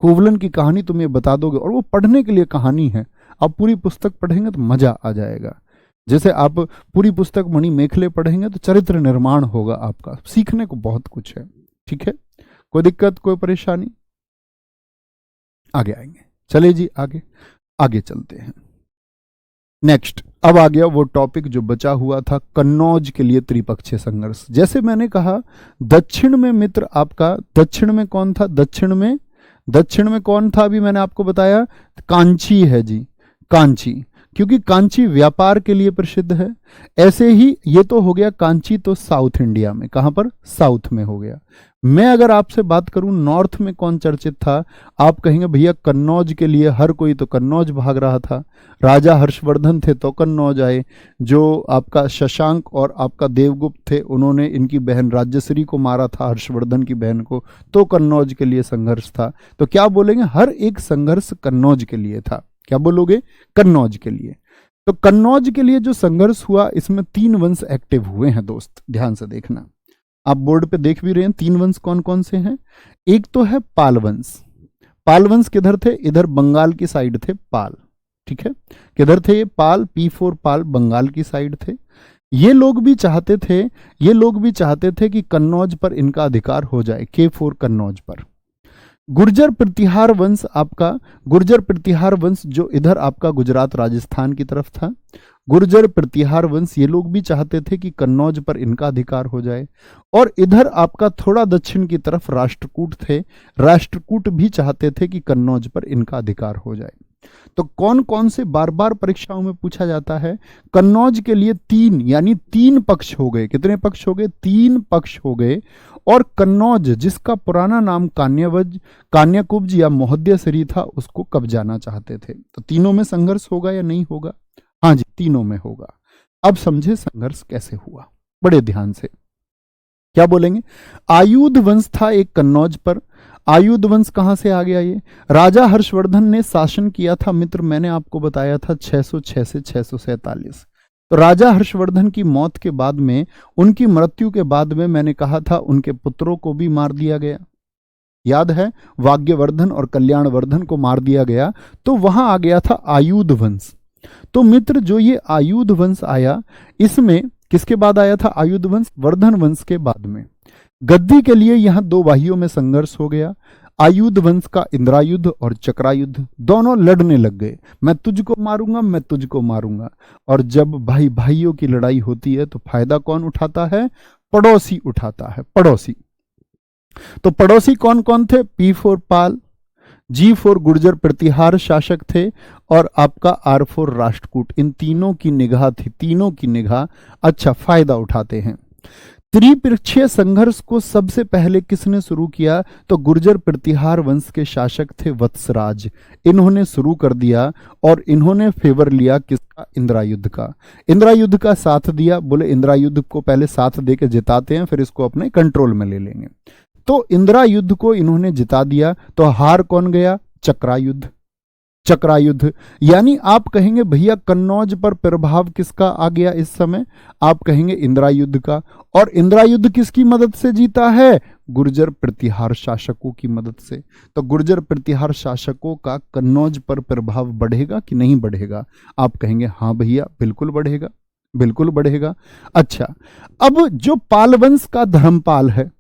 कोवलन की कहानी तुम ये बता दोगे, और वो पढ़ने के लिए कहानी है। आप पूरी पुस्तक पढ़ेंगे तो मजा आ जाएगा। जैसे आप पूरी पुस्तक मणि मेखले पढ़ेंगे तो चरित्र निर्माण होगा आपका, सीखने को बहुत कुछ है, ठीक है। कोई दिक्कत, कोई परेशानी? आगे आएंगे, चले जी आगे, आगे चलते हैं। नेक्स्ट, अब आ गया वो टॉपिक जो बचा हुआ था, कन्नौज के लिए त्रिपक्षीय संघर्ष। जैसे मैंने कहा दक्षिण में मित्र आपका, दक्षिण में कौन था, दक्षिण में कौन था, अभी मैंने आपको बताया कांची है जी, कांची, क्योंकि कांची व्यापार के लिए प्रसिद्ध है। ऐसे ही ये तो हो गया कांची, तो साउथ इंडिया में, कहां पर, साउथ में हो गया। मैं अगर आपसे बात करूं नॉर्थ में कौन चर्चित था, आप कहेंगे भैया कन्नौज के लिए हर कोई तो कन्नौज भाग रहा था, राजा हर्षवर्धन थे तो कन्नौज आए, जो आपका शशांक और आपका देवगुप्त थे उन्होंने इनकी बहन राज्यश्री को मारा था, हर्षवर्धन की बहन को, तो कन्नौज के लिए संघर्ष था। तो क्या बोलेंगे, हर एक संघर्ष कन्नौज के लिए था। क्या बोलोगे, कन्नौज के लिए। तो कन्नौज के लिए जो संघर्ष हुआ इसमें 3 वंश एक्टिव हुए हैं दोस्त, ध्यान से देखना, आप बोर्ड पे देख भी रहे हैं 3 वंश कौन कौन से हैं। एक तो है पाल वंश। पाल वंश किधर थे, इधर बंगाल की साइड थे पाल, ठीक है, किधर थे ये पाल, P4 पाल बंगाल की साइड थे। ये लोग भी चाहते थे कि कन्नौज पर इनका अधिकार हो जाए, K4 कन्नौज पर। गुर्जर प्रतिहार वंश आपका, गुर्जर प्रतिहार वंश जो इधर आपका गुजरात राजस्थान की तरफ था, गुर्जर प्रतिहार वंश ये लोग भी चाहते थे कि कन्नौज पर इनका अधिकार हो जाए। और इधर आपका थोड़ा दक्षिण की तरफ राष्ट्रकूट थे, राष्ट्रकूट भी चाहते थे कि कन्नौज पर इनका अधिकार हो जाए। तो कौन कौन से बार बार परीक्षाओं में पूछा जाता है, कन्नौज के लिए 3 यानी 3 पक्ष हो गए, कितने पक्ष हो गए, 3 पक्ष हो गए। और कन्नौज जिसका पुराना नाम कान्याकुब्ज या मोहद्यसरी था उसको कब्जाना चाहते थे। तो तीनों में संघर्ष होगा या नहीं होगा, हाँ जी तीनों में होगा। अब समझे संघर्ष कैसे हुआ, बड़े ध्यान से, क्या बोलेंगे, आयुध वंश था एक कन्नौज पर। आयुध वंश कहां से आ गया, ये राजा हर्षवर्धन ने शासन किया था मित्र, मैंने आपको बताया था 606 से 647। तो राजा हर्षवर्धन की मौत के बाद में, उनकी मृत्यु के बाद में मैंने कहा था उनके पुत्रों को भी मार दिया गया, याद है, वाग्यवर्धन और कल्याणवर्धन को मार दिया गया। तो वहां आ गया था आयुध वंश। तो मित्र जो ये आयुध वंश आया, इसमें किसके बाद आया था आयुध वंश, वर्धन वंश के बाद में। गद्दी के लिए यहां 2 भाइयों में संघर्ष हो गया, आयुध वंश का इंद्रायुद्ध और चक्रायुद्ध, दोनों लड़ने लग गए, मैं तुझको मारूंगा, मैं तुझको मारूंगा। और जब भाई भाइयों की लड़ाई होती है तो फायदा कौन उठाता है, पड़ोसी उठाता है, पड़ोसी। तो पड़ोसी कौन कौन थे, P4 पाल, G4 गुर्जर प्रतिहार शासक थे, और आपका R4 राष्ट्रकूट। इन तीनों की निगाह थी, तीनों की निगाह, अच्छा फायदा उठाते हैं। त्रिपक्षीय संघर्ष को सबसे पहले किसने शुरू किया, तो गुर्जर प्रतिहार वंश के शासक थे वत्सराज, इन्होंने शुरू कर दिया। और इन्होंने फेवर लिया किसका, इंद्रायुद्ध का, इंद्रायुद्ध का साथ दिया, बोले इंद्रायुद्ध को पहले साथ देके जिताते हैं फिर इसको अपने कंट्रोल में ले लेंगे। तो इंद्रायुद्ध को इन्होंने जिता दिया। तो हार कौन गया, चक्रायुद्ध, चक्रायुद्ध। यानी आप कहेंगे भैया कन्नौज पर प्रभाव किसका आ गया इस समय, आप कहेंगे इंद्रायुद्ध का। और इंद्रायुद्ध किसकी मदद से जीता है, गुर्जर प्रतिहार शासकों की मदद से। तो गुर्जर प्रतिहार शासकों का कन्नौज पर प्रभाव बढ़ेगा कि नहीं बढ़ेगा, आप कहेंगे हाँ भैया बिल्कुल बढ़ेगा, बिल्कुल बढ़ेगा। अच्छा, अब जो पाल वंश का धर्मपाल है,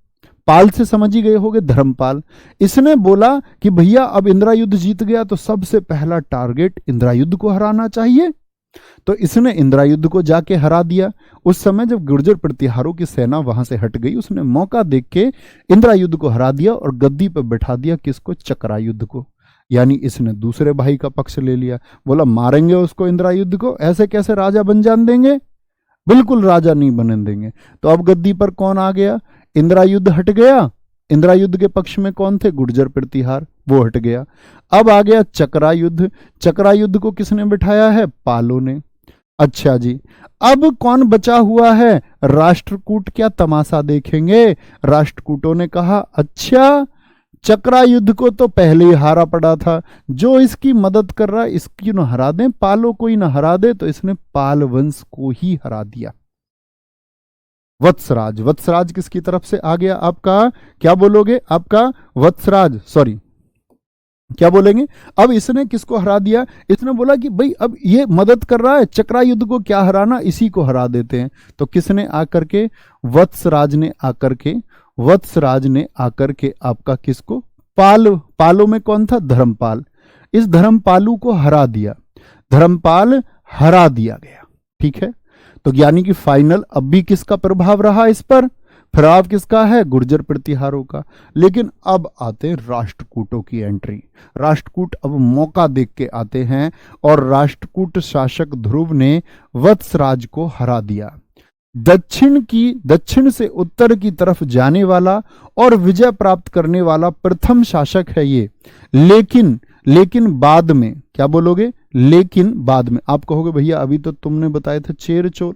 पाल से समझ ही गए होंगे, धर्मपाल, इसने बोला कि भैया अब इंद्रायुद्ध जीत गया तो सबसे पहला टारगेट इंद्रायुद्ध को हराना चाहिए। तो इसने इंद्रायुद्ध को जाके हरा दिया। उस समय जब गुर्जर प्रतिहारों की सेना वहां से हट गई, उसने मौका देख के इंद्रायुद्ध को हरा दिया और गद्दी पर बैठा दिया किसको, चक्रायुद्ध को। यानी इसने दूसरे भाई का पक्ष ले लिया, बोला मारेंगे उसको इंद्रायुद्ध को, ऐसे कैसे राजा बन जान देंगे, बिल्कुल राजा नहीं बनने देंगे। तो अब गद्दी पर कौन आ गया, इंद्रायुद्ध हट गया, इंद्रायुद्ध के पक्ष में कौन थे, गुर्जर प्रतिहार, वो हट गया। अब आ गया चक्रायुद्ध, चक्रायुद्ध को किसने बिठाया है, पालों ने। अच्छा जी, अब कौन बचा हुआ है, राष्ट्रकूट, क्या तमाशा देखेंगे। राष्ट्रकूटों ने कहा अच्छा चक्रायुद्ध को तो पहले ही हारा पड़ा था, जो इसकी मदद कर रहा है इसकी न हरा दें, पालों को ही न हरा दे। तो इसने पाल वंश को ही हरा दिया। वत्सराज, वत्सराज किसकी तरफ से आ गया आपका, क्या बोलोगे, आपका वत्सराज, सॉरी क्या बोलेंगे। अब इसने किसको हरा दिया, इसने बोला कि भाई अब ये मदद कर रहा है चक्रायुद्ध को, क्या हराना, इसी को हरा देते हैं। तो किसने आकर के, वत्सराज ने आकर के, वत्सराज ने आकर के आपका किसको, पालों में कौन था, धर्मपाल, इस धर्मपालू को हरा दिया। धर्मपाल हरा दिया गया। ठीक है, तो यानी कि फाइनल अब भी किसका प्रभाव रहा इस पर? प्रभाव किसका है? गुर्जर प्रतिहारों का। लेकिन अब आते राष्ट्रकूटों की एंट्री। राष्ट्रकूट अब मौका देख के आते हैं और राष्ट्रकूट शासक ध्रुव ने वत्सराज को हरा दिया। दक्षिण से उत्तर की तरफ जाने वाला और विजय प्राप्त करने वाला प्रथम शासक है ये। लेकिन बाद में क्या बोलोगे? लेकिन बाद में आप कहोगे भैया अभी तो तुमने बताया था चेर चोल,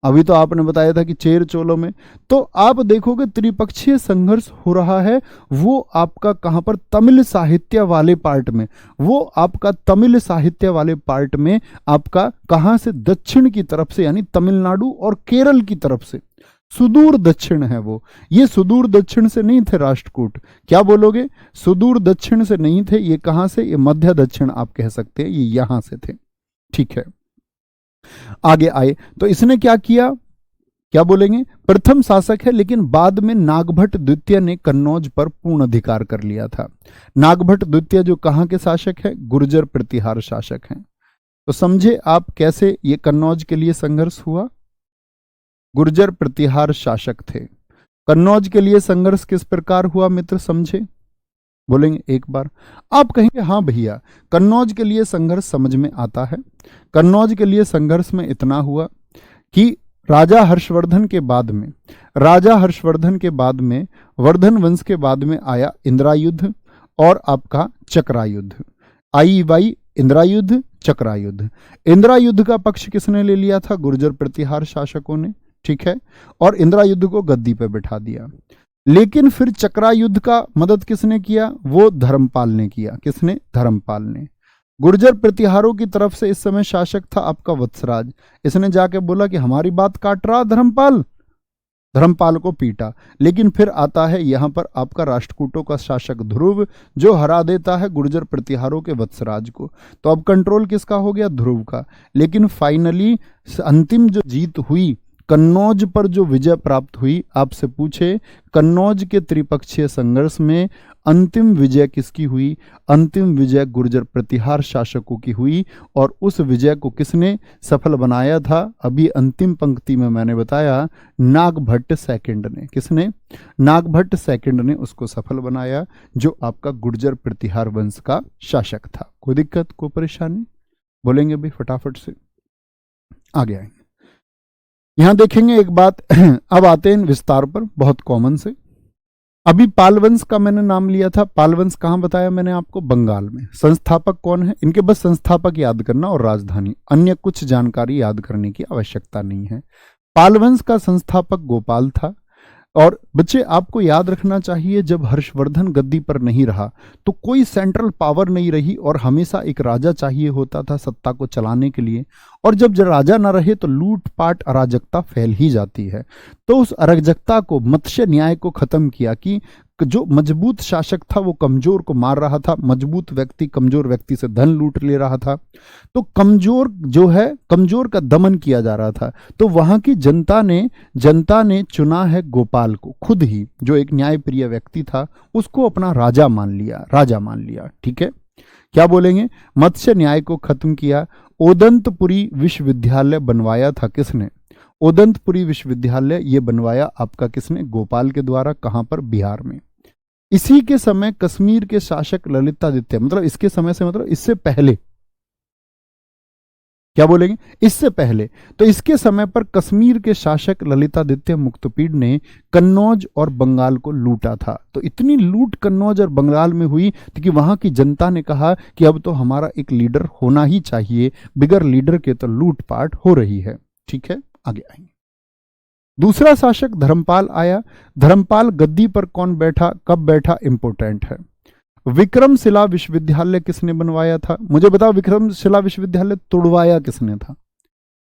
अभी तो आपने बताया था कि चेर चोलों में, तो आप देखोगे त्रिपक्षीय संघर्ष हो रहा है। वो आपका कहां पर? तमिल साहित्य वाले पार्ट में। वो आपका तमिल साहित्य वाले पार्ट में आपका कहां से? दक्षिण की तरफ से, यानी तमिलनाडु और केरल की तरफ से। सुदूर दक्षिण है वो। ये सुदूर दक्षिण से नहीं थे राष्ट्रकूट। क्या बोलोगे? सुदूर दक्षिण से नहीं थे। ये कहां से? ये मध्य दक्षिण आप कह सकते हैं, ये यहां से थे। ठीक है, आगे आए तो इसने क्या किया? क्या बोलेंगे? प्रथम शासक है, लेकिन बाद में नागभट्ट द्वितीय ने कन्नौज पर पूर्ण अधिकार कर लिया था। नागभट्ट द्वितीय जो कहां के शासक है? गुर्जर प्रतिहार शासक हैं। तो समझे आप कैसे ये कन्नौज के लिए संघर्ष हुआ? गुर्जर प्रतिहार शासक थे। कन्नौज के लिए संघर्ष किस प्रकार हुआ मित्र, समझे? बोलेंगे एक बार। आप कहेंगे हाँ भैया कन्नौज के लिए संघर्ष समझ में आता है। कन्नौज के लिए संघर्ष में इतना हुआ कि राजा हर्षवर्धन के बाद में वर्धन वंश के बाद में आया इंद्रायुद्ध और आपका चक्रायुद्ध। IY इंद्रायुद्ध, चक्रायुद्ध। इंद्रायुद्ध का पक्ष किसने ले लिया था? गुर्जर प्रतिहार शासकों ने। ठीक है, और इंद्रायुद्ध को गद्दी पे बिठा दिया। लेकिन फिर चक्रायुद्ध का मदद किसने किया? वो धर्मपाल ने किया। किसने? धर्मपाल ने। गुर्जर प्रतिहारों की तरफ से इस समय शासक था आपका वत्सराज। इसने जाके बोला कि हमारी बात काट रहा धर्मपाल, धर्मपाल को पीटा। लेकिन फिर आता है यहां पर आपका राष्ट्रकूटों का शासक ध्रुव, जो हरा देता है गुर्जर प्रतिहारों के वत्सराज को। तो अब कंट्रोल किसका हो गया? ध्रुव का। लेकिन फाइनली अंतिम जो जीत हुई, कन्नौज पर जो विजय प्राप्त हुई, आपसे पूछे कन्नौज के त्रिपक्षीय संघर्ष में अंतिम विजय किसकी हुई? अंतिम विजय गुर्जर प्रतिहार शासकों की हुई। और उस विजय को किसने सफल बनाया था? अभी अंतिम पंक्ति में मैंने बताया, नागभट्ट सेकंड ने। किसने? नागभट्ट सेकंड ने उसको सफल बनाया, जो आपका गुर्जर प्रतिहार वंश का शासक था। कोई दिक्कत, कोई परेशानी? बोलेंगे भाई फटाफट से, आगे आएंगे। यहां देखेंगे एक बात। अब आते हैं विस्तार पर, बहुत कॉमन से। अभी पालवंश का मैंने नाम लिया था। पालवंश कहां बताया मैंने आपको? बंगाल में। संस्थापक कौन है इनके? बस संस्थापक याद करना और राजधानी, अन्य कुछ जानकारी याद करने की आवश्यकता नहीं है। पालवंश का संस्थापक गोपाल था। और बच्चे आपको याद रखना चाहिए, जब हर्षवर्धन गद्दी पर नहीं रहा तो कोई सेंट्रल पावर नहीं रही और हमेशा एक राजा चाहिए होता था सत्ता को चलाने के लिए। और जब राजा न रहे तो लूटपाट अराजकता फैल ही जाती है। तो उस अराजकता को, मत्स्य न्याय को खत्म किया कि जो मजबूत शासक था वो कमजोर को मार रहा था, मजबूत व्यक्ति कमजोर व्यक्ति से धन लूट ले रहा था। तो कमजोर जो है, कमजोर का दमन किया जा रहा था। तो वहां की जनता ने चुना है गोपाल को, खुद ही, जो एक न्यायप्रिय व्यक्ति था, उसको अपना राजा मान लिया। ठीक है, क्या बोलेंगे? मत्स्य न्याय को खत्म किया। ओदंतपुरी विश्वविद्यालय बनवाया था किसने? ओदंतपुरी विश्वविद्यालय ये बनवाया आपका किसने? गोपाल के द्वारा। कहां पर? बिहार में। इसी के समय कश्मीर के शासक ललितादित्य, मतलब इसके समय से मतलब इससे पहले, क्या बोलेंगे? इससे पहले। तो इसके समय पर कश्मीर के शासक ललितादित्य मुक्तपीड़ ने कन्नौज और बंगाल को लूटा था। तो इतनी लूट कन्नौज और बंगाल में हुई कि वहां की जनता ने कहा कि अब तो हमारा एक लीडर होना ही चाहिए, बिगर लीडर के तो लूटपाट हो रही है। ठीक है, आगे आएंगे। दूसरा शासक धर्मपाल आया। धर्मपाल गद्दी पर कौन बैठा, कब बैठा, इंपोर्टेंट है। विक्रमशिला विश्वविद्यालय किसने बनवाया था? मुझे बताओ, विक्रमशिला विश्वविद्यालय तोड़वाया किसने था?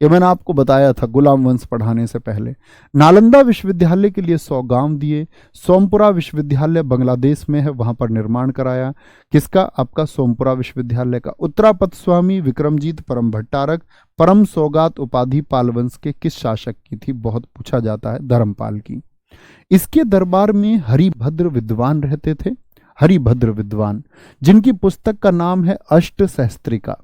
ये मैंने आपको बताया था गुलाम वंश पढ़ाने से पहले। नालंदा विश्वविद्यालय के लिए 100 गांव दिए। सोमपुरा विश्वविद्यालय बांग्लादेश में है, वहां पर निर्माण कराया। किसका? आपका सोमपुरा विश्वविद्यालय का। उत्तरापद स्वामी विक्रमजीत परम भट्टारक। परम सौगात उपाधि पालवंश के किस शासक की थी? बहुत पूछा जाता है, धर्मपाल की। इसके दरबार में हरिभद्र विद्वान रहते थे। हरिभद्र विद्वान, जिनकी पुस्तक का नाम है अष्ट सहस्त्रिका।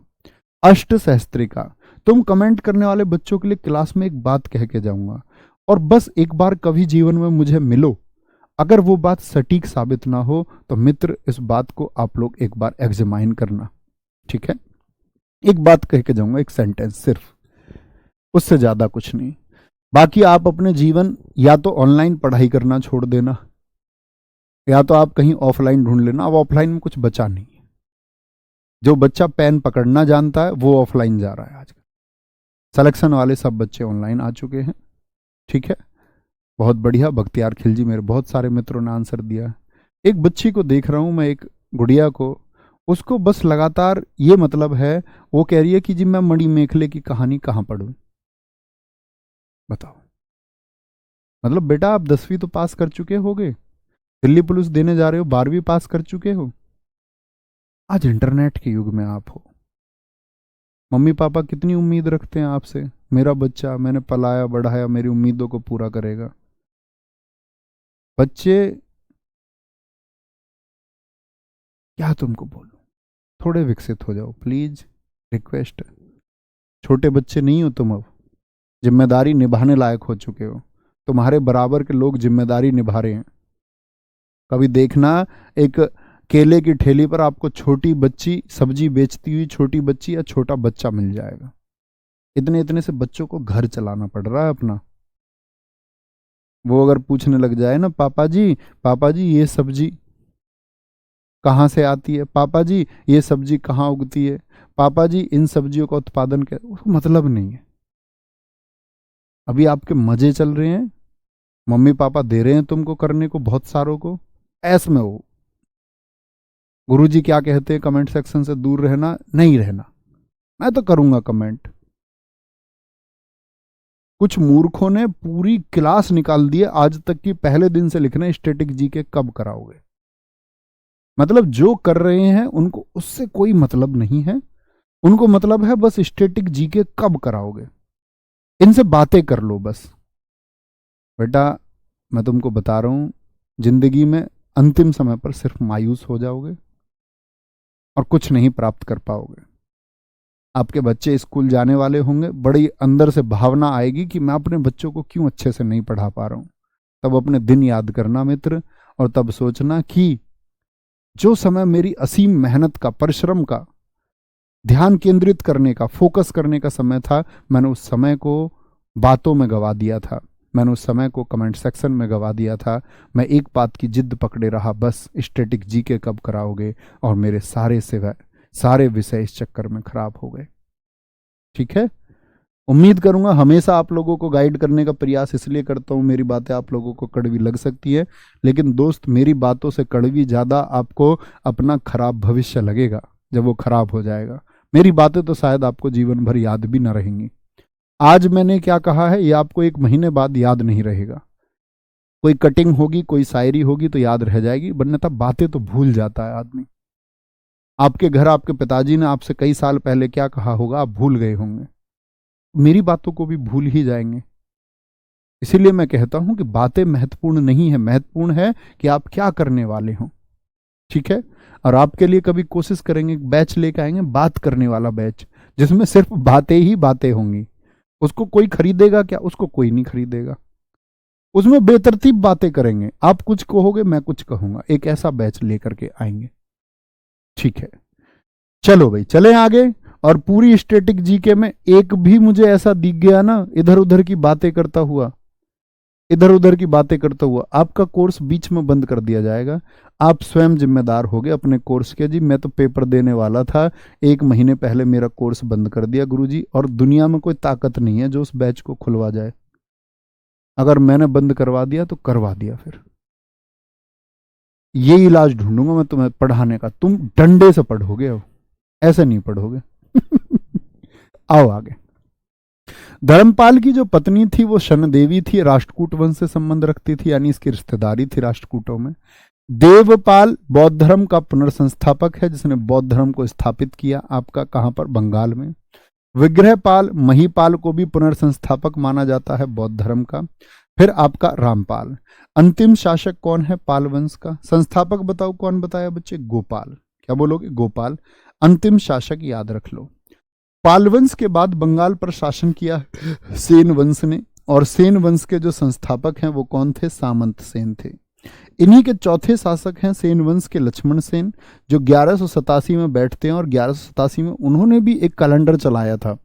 अष्ट सहस्त्रिका। तुम कमेंट करने वाले बच्चों के लिए क्लास में एक बात कह के जाऊंगा, और बस एक बार कभी जीवन में मुझे मिलो, अगर वो बात सटीक साबित ना हो तो मित्र इस बात को आप लोग एक बार एग्जामाइन करना, ठीक है। एक बात कह के जाऊंगा, एक सेंटेंस सिर्फ, उससे ज्यादा कुछ नहीं। बाकी आप अपने जीवन या तो ऑनलाइन पढ़ाई करना छोड़ देना, या तो आप कहीं ऑफलाइन ढूंढ लेना। अब ऑफलाइन में कुछ बचा नहीं। जो बच्चा पेन पकड़ना जानता है वो ऑफलाइन जा रहा है आजकल। सिलेक्शन वाले सब बच्चे ऑनलाइन आ चुके हैं, ठीक है। बहुत बढ़िया, बख्तियार खिलजी, मेरे बहुत सारे मित्रों ने आंसर दिया। एक बच्ची को देख रहा हूं मैं, एक गुड़िया को, उसको बस लगातार ये मतलब है, वो कह रही है कि जी मैं मणि मेखले की कहानी कहां पढ़ूं। बताओ, मतलब बेटा आप 10वीं तो पास कर चुके होगे, दिल्ली पुलिस देने जा रहे हो, 12वीं पास कर चुके हो, आज इंटरनेट के युग में आप हो। मम्मी पापा कितनी उम्मीद रखते हैं आपसे, मेरा बच्चा, मैंने पलाया बढ़ाया, मेरी उम्मीदों को पूरा करेगा। बच्चे, क्या तुमको बोलूं, थोड़े विकसित हो जाओ प्लीज, रिक्वेस्ट है। छोटे बच्चे नहीं हो तुम, अब जिम्मेदारी निभाने लायक हो चुके हो। तुम्हारे बराबर के लोग जिम्मेदारी निभा रहे हैं। कभी देखना, एक केले की ठेली पर आपको छोटी बच्ची सब्जी बेचती हुई छोटी बच्ची या छोटा बच्चा मिल जाएगा। इतने इतने से बच्चों को घर चलाना पड़ रहा है अपना। वो अगर पूछने लग जाए ना, पापा जी ये सब्जी कहाँ से आती है, पापा जी ये सब्जी कहाँ उगती है, पापा जी इन सब्जियों का उत्पादन क्या, उसको मतलब नहीं है। अभी आपके मजे चल रहे हैं, मम्मी पापा दे रहे हैं तुमको करने को बहुत सारों को, ऐस में हो। गुरुजी क्या कहते हैं, कमेंट सेक्शन से दूर रहना, नहीं रहना। मैं तो करूंगा कमेंट। कुछ मूर्खों ने पूरी क्लास निकाल दी है आज तक की, पहले दिन से लिखना स्टैटिक जीके कब कराओगे। मतलब जो कर रहे हैं उनको उससे कोई मतलब नहीं है, उनको मतलब है बस स्टैटिक जीके कब कराओगे, इनसे बातें कर लो बस। बेटा मैं तुमको बता रहा हूं, जिंदगी में अंतिम समय पर सिर्फ मायूस हो जाओगे और कुछ नहीं प्राप्त कर पाओगे। आपके बच्चे स्कूल जाने वाले होंगे, बड़ी अंदर से भावना आएगी कि मैं अपने बच्चों को क्यों अच्छे से नहीं पढ़ा पा रहा हूं। तब अपने दिन याद करना मित्र, और तब सोचना कि जो समय मेरी असीम मेहनत का, परिश्रम का, ध्यान केंद्रित करने का, फोकस करने का समय था, मैंने उस समय को बातों में गवा दिया था, मैंने उस समय को कमेंट सेक्शन में गवा दिया था। मैं एक बात की जिद पकड़े रहा, बस स्टैटिक जीके कब कराओगे, और मेरे सारे विषय इस चक्कर में खराब हो गए। ठीक है, उम्मीद करूंगा हमेशा आप लोगों को गाइड करने का प्रयास इसलिए करता हूं, मेरी बातें आप लोगों को कड़वी लग सकती है, लेकिन दोस्त मेरी बातों से कड़वी ज्यादा आपको अपना खराब भविष्य लगेगा जब वो खराब हो जाएगा। मेरी बातें तो शायद आपको जीवन भर याद भी ना रहेंगी। आज मैंने क्या कहा है ये आपको 1 महीने बाद याद नहीं रहेगा। कोई कटिंग होगी, कोई शायरी होगी तो याद रह जाएगी, वरना तब बातें तो भूल जाता है आदमी। आपके घर आपके पिताजी ने आपसे कई साल पहले क्या कहा होगा आप भूल गए होंगे, मेरी बातों को भी भूल ही जाएंगे। इसीलिए मैं कहता हूं कि बातें महत्वपूर्ण नहीं है, महत्वपूर्ण है कि आप क्या करने वाले हो। ठीक है, और आपके लिए कभी कोशिश करेंगे, बैच लेकर आएंगे बात करने वाला बैच, जिसमें सिर्फ बातें ही बातें होंगी। उसको कोई खरीदेगा क्या, उसको कोई नहीं खरीदेगा। उसमें बेतरतीब बातें करेंगे, आप कुछ कहोगे मैं कुछ कहूंगा, एक ऐसा बैच लेकर के आएंगे। ठीक है, चलो भाई चले आगे। और पूरी स्टैटिक जीके में एक भी मुझे ऐसा दिख गया ना इधर उधर की बातें करता हुआ, आपका कोर्स बीच में बंद कर दिया जाएगा। आप स्वयं जिम्मेदार होगे अपने कोर्स के। जी मैं तो पेपर देने वाला था, 1 महीने पहले मेरा कोर्स बंद कर दिया गुरुजी, और दुनिया में कोई ताकत नहीं है जो उस बैच को खुलवा जाए। अगर मैंने बंद करवा दिया तो करवा दिया, फिर ये इलाज ढूंढूंगा मैं तुम्हें पढ़ाने का, तुम डंडे से पढ़ोगे, अब ऐसे नहीं पढ़ोगे। आओ आगे। धर्मपाल की जो पत्नी थी वो शनदेवी थी, राष्ट्रकूट वंश से संबंध रखती थी, यानी इसकी रिश्तेदारी थी राष्ट्रकूटों में। देवपाल बौद्ध धर्म का पुनर्संस्थापक है, जिसने बौद्ध धर्म को स्थापित किया आपका कहां पर, बंगाल में। विग्रहपाल महिपाल को भी पुनर्संस्थापक माना जाता है बौद्ध धर्म का। फिर आपका रामपाल। अंतिम शासक कौन है पाल वंश का, संस्थापक बताओ कौन बताया बच्चे, गोपाल। क्या बोलोगे, गोपाल। अंतिम शासक याद रख लो। पाल वंश के बाद बंगाल पर शासन किया सेन वंश ने, और सेन वंश के जो संस्थापक हैं वो कौन थे? सामंत सेन थे। इन्हीं के चौथे शासक हैं सेन वंश के लक्ष्मण सेन, जो 1187 में बैठते हैं, और 1187 में उन्होंने भी एक कैलेंडर चलाया था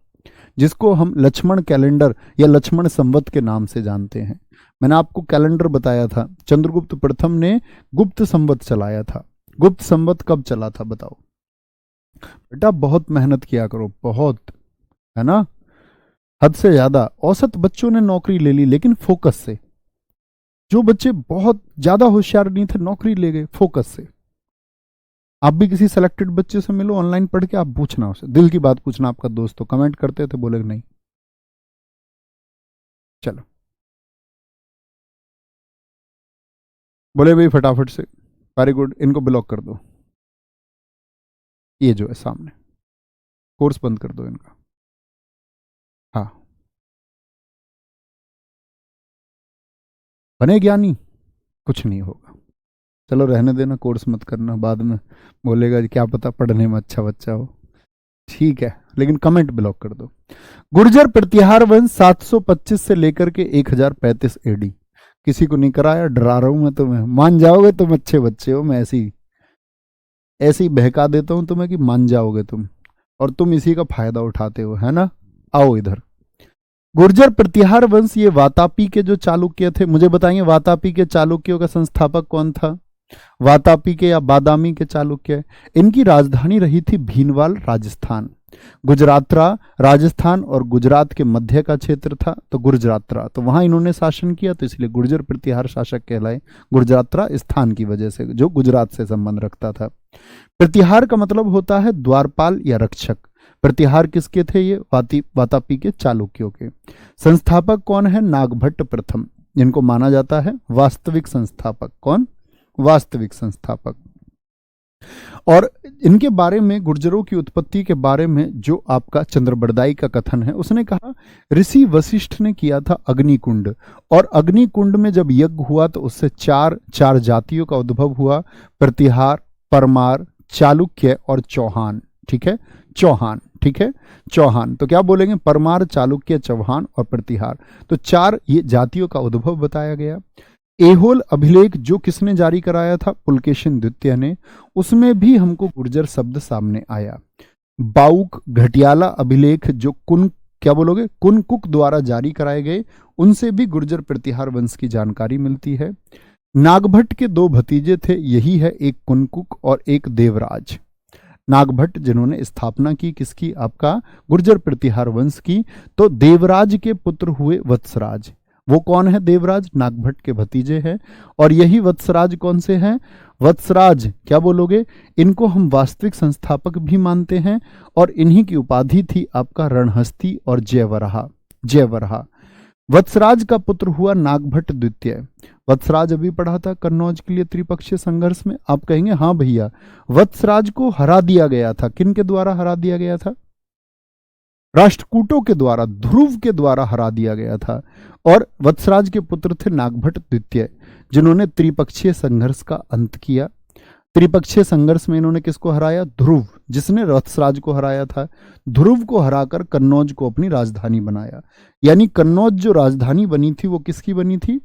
जिसको हम लक्ष्मण कैलेंडर या लक्ष्मण संवत के नाम से जानते हैं। मैंने आपको कैलेंडर बताया था, चंद्रगुप्त प्रथम ने गुप्त संवत चलाया था। गुप्त संवत कब चला था बताओ बेटा? बहुत मेहनत किया करो, बहुत, है ना, हद से ज्यादा। औसत बच्चों ने नौकरी ले ली, लेकिन फोकस से। जो बच्चे बहुत ज्यादा होशियार नहीं थे नौकरी ले गए फोकस से। आप भी किसी सेलेक्टेड बच्चे से मिलो ऑनलाइन पढ़ के, आप पूछना उसे, दिल की बात पूछना। आपका दोस्त तो कमेंट करते थे, बोले नहीं। चलो बोले भाई फटाफट से, वेरी गुड, इनको ब्लॉक कर दो। ये जो है सामने, कोर्स बंद कर दो इनका। हाँ, बने ज्ञानी, कुछ नहीं होगा। चलो रहने देना, कोर्स मत करना, बाद में बोलेगा क्या पता पढ़ने में अच्छा बच्चा हो। ठीक है, लेकिन कमेंट ब्लॉक कर दो। गुर्जर प्रतिहार वंश 725 से लेकर के 1035 एडी। किसी को नहीं कराया, डरा रहा हूं मैं तुम्हें, मान जाओगे तुम, अच्छे बच्चे हो। मैं ऐसी ऐसी बहका देता हूं तुम्हें कि मान जाओगे तुम, और तुम इसी का फायदा उठाते हो, है ना। आओ इधर। गुर्जर प्रतिहार वंश, ये वातापी के जो चालुक्य थे, मुझे बताइए वातापी के चालुक्यों का संस्थापक कौन था? वातापी के या बादामी के चालुक्य। इनकी राजधानी रही थी भीनवाल, राजस्थान। गुजरातरा राजस्थान और गुजरात के मध्य का क्षेत्र था, तो गुजरातरा, तो वहां इन्होंने शासन किया, तो इसलिए गुर्जर प्रतिहार शासक कहलाए। गुजरातरा स्थान की वजह से, जो गुजरात से संबंध रखता था। प्रतिहार का मतलब होता है द्वारपाल या रक्षक। प्रतिहार किसके थे? ये वातापी के चालुक्यों के। संस्थापक कौन है? नागभट्ट प्रथम, जिनको माना जाता है वास्तविक संस्थापक। कौन? वास्तविक संस्थापक। और इनके बारे में, गुर्जरों की उत्पत्ति के बारे में जो आपका चंद्रबरदाई का कथन है, उसने कहा ऋषि वशिष्ठ ने किया था अग्निकुंड, और अग्निकुंड में जब यज्ञ हुआ तो उससे चार जातियों का उद्भव हुआ, प्रतिहार, परमार, चालुक्य और चौहान। ठीक है, चौहान, ठीक है, चौहान। तो क्या बोलेंगे? परमार, चालुक्य, चौहान और प्रतिहार। तो चार ये जातियों का उद्भव बताया गया। एहोल अभिलेख जो किसने जारी कराया था? पुलकेशिन द्वितीय ने। उसमें भी हमको गुर्जर शब्द सामने आया। बाउक घटियाला अभिलेख जो क्या बोलोगे, कुनकुक द्वारा जारी कराए गए, उनसे भी गुर्जर प्रतिहार वंश की जानकारी मिलती है। नागभट्ट के दो भतीजे थे, यही है, एक कुनकुक और एक देवराज। नागभट्ट जिन्होंने स्थापना की किसकी? आपका गुर्जर प्रतिहार वंश की। तो देवराज के पुत्र हुए वत्सराज। वो कौन है? देवराज नागभट्ट के भतीजे हैं। और यही वत्सराज कौन से हैं? वत्सराज क्या बोलोगे? इनको हम वास्तविक संस्थापक भी मानते हैं, और इन्हीं की उपाधि थी आपका रणहस्ती और जयवराहा। जयवराहा। वत्सराज का पुत्र हुआ नागभट्ट द्वितीय। वत्सराज अभी पढ़ा था कन्नौज के लिए त्रिपक्षीय संघर्ष में। आप कहेंगे हाँ भैया, वत्सराज को हरा दिया गया था। किन के द्वारा हरा दिया गया था? राष्ट्रकूटों के द्वारा, ध्रुव के द्वारा हरा दिया गया था। और वत्सराज के पुत्र थे नागभट्ट द्वितीय, जिन्होंने त्रिपक्षीय संघर्ष का अंत किया। त्रिपक्षीय संघर्ष में इन्होंने किसको हराया? ध्रुव, जिसने वत्सराज को हराया था। ध्रुव को हराकर कन्नौज को अपनी राजधानी बनाया। यानी कन्नौज जो राजधानी बनी थी वो किसकी बनी थी?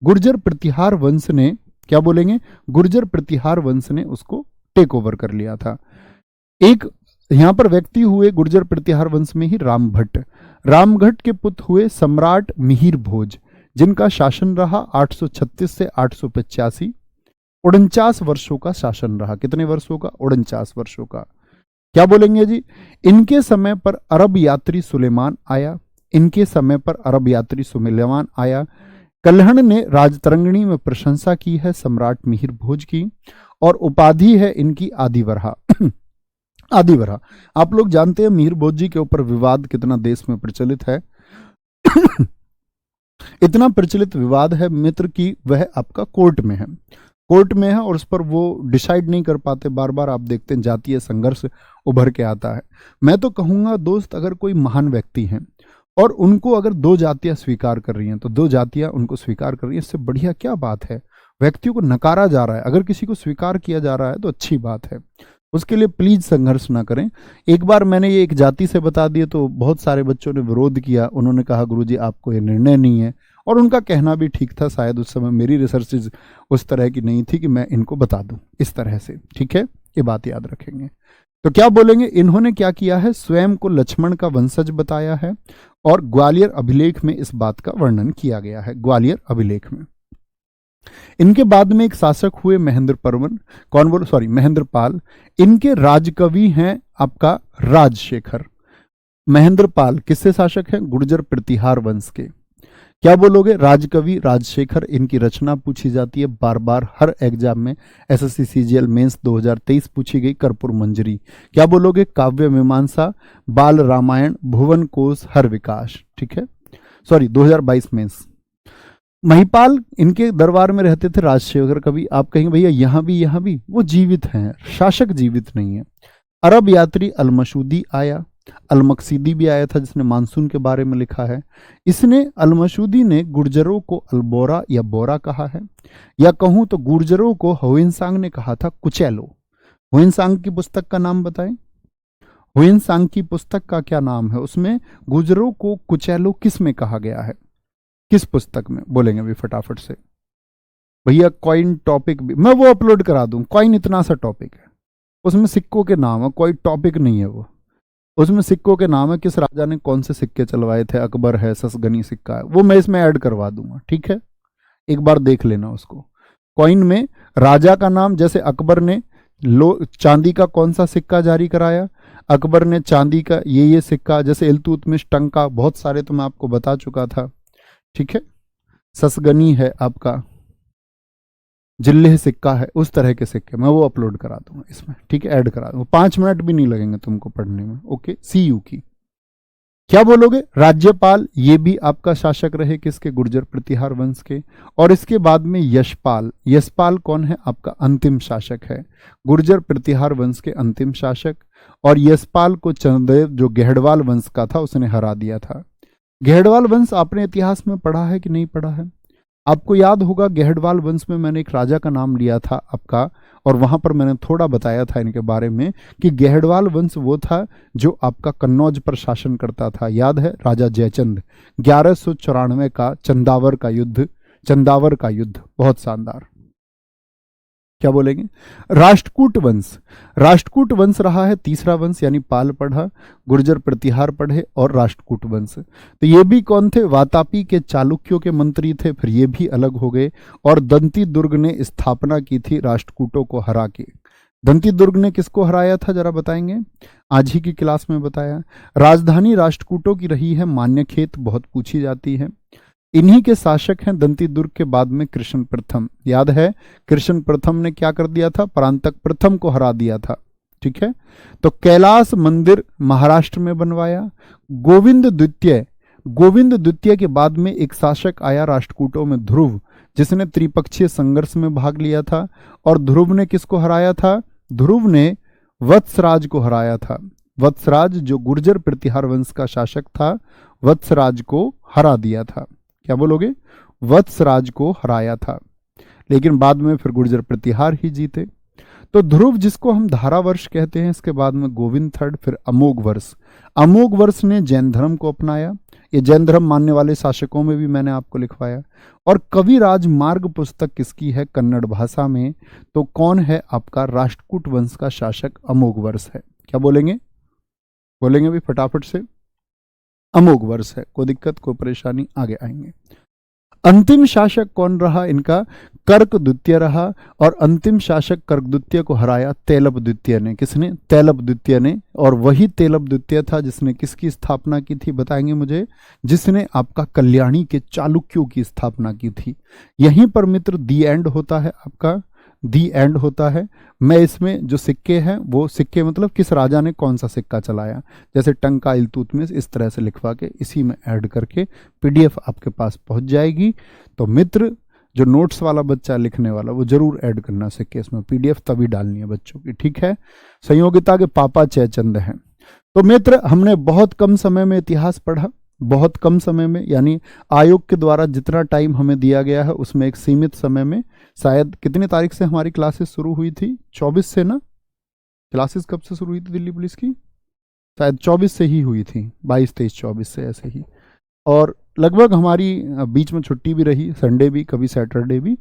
गुर्जर प्रतिहार वंश ने, क्या बोलेंगे, गुर्जर प्रतिहार वंश ने उसको टेक ओवर कर लिया था। एक यहां पर व्यक्ति हुए गुर्जर प्रतिहार वंश में ही रामभट्ट। रामभट्ट के पुत्र हुए सम्राट मिहिर भोज, जिनका शासन रहा 836 से 885। 49 वर्षों का शासन रहा। कितने वर्षों का? 49 वर्षों का। क्या बोलेंगे जी? इनके समय पर अरब यात्री सुलेमान आया। इनके समय पर अरब यात्री सुलेमान आया। कल्हण ने राजतरंगिणी में प्रशंसा की है सम्राट मिहिर भोज की, और उपाधि है इनकी आदिवरहा। आदिवरहा। आप लोग जानते हैं मिहिर भोज जी के ऊपर विवाद कितना देश में प्रचलित है। इतना प्रचलित विवाद है मित्र की वह आपका कोर्ट में है। कोर्ट में है और उस पर वो डिसाइड नहीं कर पाते। बार बार आप देखते हैं जातीय संघर्ष उभर के आता है। मैं तो कहूंगा दोस्त, अगर कोई महान व्यक्ति हैं और उनको अगर दो जातियां स्वीकार कर रही हैं तो दो जातियां उनको स्वीकार कर रही हैं, इससे बढ़िया क्या बात है? व्यक्तियों को नकारा जा रहा है, अगर किसी को स्वीकार किया जा रहा है तो अच्छी बात है। उसके लिए प्लीज संघर्ष ना करें। एक बार मैंने ये एक जाति से बता दिए तो बहुत सारे बच्चों ने विरोध किया, उन्होंने कहा गुरुजी आपको ये निर्णय नहीं है, और उनका कहना भी ठीक था, शायद उस समय मेरी रिसर्चेज उस तरह की नहीं थी कि मैं इनको बता दूं इस तरह से, ठीक है, ये बात याद रखेंगे। तो क्या बोलेंगे, इन्होंने क्या किया है, स्वयं को लक्ष्मण का वंशज बताया है, और ग्वालियर अभिलेख में इस बात का वर्णन किया गया है, ग्वालियर अभिलेख में। इनके बाद में एक शासक हुए महेंद्र परवन, महेंद्र पाल। इनके राजकवि हैं आपका राजशेखर। महेंद्र पाल किससे शासक हैं, गुर्जर प्रतिहार वंश के। क्या बोलोगे, राजकवि राजशेखर, इनकी रचना पूछी जाती है बार बार हर एग्जाम में, एसएससी सीजीएल मेंस 2023 पूछी गई, कर्पूर मंजरी। क्या बोलोगे, काव्य मीमांसा, बाल रामायण, भुवन कोश, हर विकास, ठीक है, 2022 मेंस। महिपाल इनके दरबार में रहते थे राजशेखर कवि। आप कहेंगे भैया यहाँ भी, वो जीवित हैं, शासक जीवित नहीं है। अरब यात्री अलमशूदी आया, अलमकसीदी भी आया था जिसने मानसून के बारे में लिखा है। इसने, अलमशूदी ने गुर्जरों को अल्बोरा या बोरा कहा है, या कहूं तो गुर्जरों को हुइनसांग ने कहा था कुचैलो। हुइनसांग की पुस्तक का नाम बताएं, हुइनसांग की पुस्तक का क्या नाम है, उसमें गुर्जरों को कुचैलो किस में कहा गया है, किस पुस्तक में, बोलेंगे अभी फटाफट से। भैया कॉइन टॉपिक भी मैं वो अपलोड करा दूं, कॉइन इतना सा टॉपिक है, उसमें सिक्कों के नाम है, कोई टॉपिक नहीं है वो, उसमें सिक्कों के नाम है, किस राजा ने कौन से सिक्के चलवाए थे, अकबर है, ससगनी सिक्का है, वो मैं इसमें ऐड करवा दूंगा, ठीक है, एक बार देख लेना उसको। कॉइन में राजा का नाम, जैसे अकबर ने चांदी का कौन सा सिक्का जारी कराया, अकबर ने चांदी का ये सिक्का, जैसे इल्तुतमिश टंका, बहुत सारे तो मैं आपको बता चुका था, ठीक है, ससगनी है आपका, जिल्ले सिक्का है, उस तरह के सिक्के मैं वो अपलोड करा दूंगा इसमें, ठीक है, ऐड करा दूंगा, 5 मिनट भी नहीं लगेंगे तुमको पढ़ने में, ओके। सीयू की। क्या बोलोगे, राज्यपाल, ये भी आपका शासक रहे, किसके, गुर्जर प्रतिहार वंश के। और इसके बाद में यशपाल, यशपाल कौन है, आपका अंतिम शासक है, गुर्जर प्रतिहार वंश के अंतिम शासक। और यशपाल को चंद्रदेव जो गेहड़वाल वंश का था उसने हरा दिया था। गेहड़वाल वंश आपने इतिहास में पढ़ा है कि नहीं पढ़ा है, आपको याद होगा, गेहड़वाल वंश में मैंने एक राजा का नाम लिया था आपका, और वहां पर मैंने थोड़ा बताया था इनके बारे में कि गेहड़वाल वंश वो था जो आपका कन्नौज पर शासन करता था, याद है, राजा जयचंद। 1194 का चंदावर का युद्ध बहुत शानदार। क्या बोलेंगे, राष्ट्रकूट वंश, राष्ट्रकूट वंश रहा है तीसरा वंश, यानी पाल पढ़ा, गुर्जर प्रतिहार पढ़े, और राष्ट्रकूट वंश। तो ये भी कौन थे, वातापी के चालुक्यों के मंत्री थे, फिर ये भी अलग हो गए। और दंती दुर्ग ने स्थापना की थी राष्ट्रकूटों को हरा के। दंती दुर्ग ने किसको हराया था जरा बताएंगे, आज ही की क्लास में बताया। राजधानी राष्ट्रकूटों की रही है मान्यखेत, बहुत पूछी जाती है। इन्हीं के शासक हैं दंती दुर्ग के बाद में कृष्ण प्रथम, याद है, कृष्ण प्रथम ने क्या कर दिया था, परांतक प्रथम को हरा दिया था, ठीक है। तो कैलाश मंदिर महाराष्ट्र में बनवाया। गोविंद द्वितीय के बाद में एक शासक आया राष्ट्रकूटों में, ध्रुव, जिसने त्रिपक्षीय संघर्ष में भाग लिया था। और ध्रुव ने किसको हराया था, ध्रुव ने वत्सराज को हराया था। वत्सराज जो गुर्जर प्रतिहार वंश का शासक था, वत्सराज को हरा दिया था। क्या बोलोगे, वत्सराज को हराया था, लेकिन बाद में फिर गुर्जर प्रतिहार ही जीते। तो ध्रुव जिसको हम धारावर्ष कहते हैं, इसके बाद में गोविंद थर्ड, फिर अमोघ वर्ष ने जैन धर्म को अपनाया। ये जैन धर्म मानने वाले शासकों में भी मैंने आपको लिखवाया। और कविराज मार्ग पुस्तक किसकी है, कन्नड़ भाषा में, तो कौन है आपका राष्ट्रकूट वंश का शासक, अमोघ वर्ष है। क्या बोलेंगे भी फटाफट से, अमोघ वर्ष है, कोई दिक्कत कोई परेशानी, आगे आएंगे। अंतिम शासक कौन रहा इनका, कर्क द्वितीय रहा। और अंतिम शासक कर्क द्वितीय को हराया तैलब द्वितीय ने, किसने, तैलब द्वितीय ने। और वही तैलब द्वितीय था जिसने किसकी स्थापना की थी, बताएंगे मुझे, जिसने आपका कल्याणी के चालुक्यों की स्थापना की थी। यहीं पर मित्र दी एंड होता है, आपका दी एंड होता है। मैं इसमें जो सिक्के हैं, वो सिक्के मतलब किस राजा ने कौन सा सिक्का चलाया, जैसे टंका, इल्तुतमिश, इस तरह से लिखवा के इसी में ऐड करके पीडीएफ आपके पास पहुंच जाएगी। तो मित्र जो नोट्स वाला बच्चा लिखने वाला, वो जरूर ऐड करना सिक्के इसमें, पीडीएफ तभी डालनी है बच्चों की, ठीक है। संयोगिता के पापा जयचंद हैं। तो मित्र हमने बहुत कम समय में इतिहास पढ़ा, बहुत कम समय में, यानी आयोग के द्वारा जितना टाइम हमें दिया गया है उसमें एक सीमित समय में। शायद कितनी तारीख से हमारी क्लासेस शुरू हुई थी, 24 से ना, क्लासेस कब से शुरू हुई थी दिल्ली पुलिस की? शायद 24 से ही हुई थी, 22, 23, 24 से ऐसे ही। और लगभग हमारी बीच में छुट्टी भी रही, संडे भी, कभी सैटरडे भी।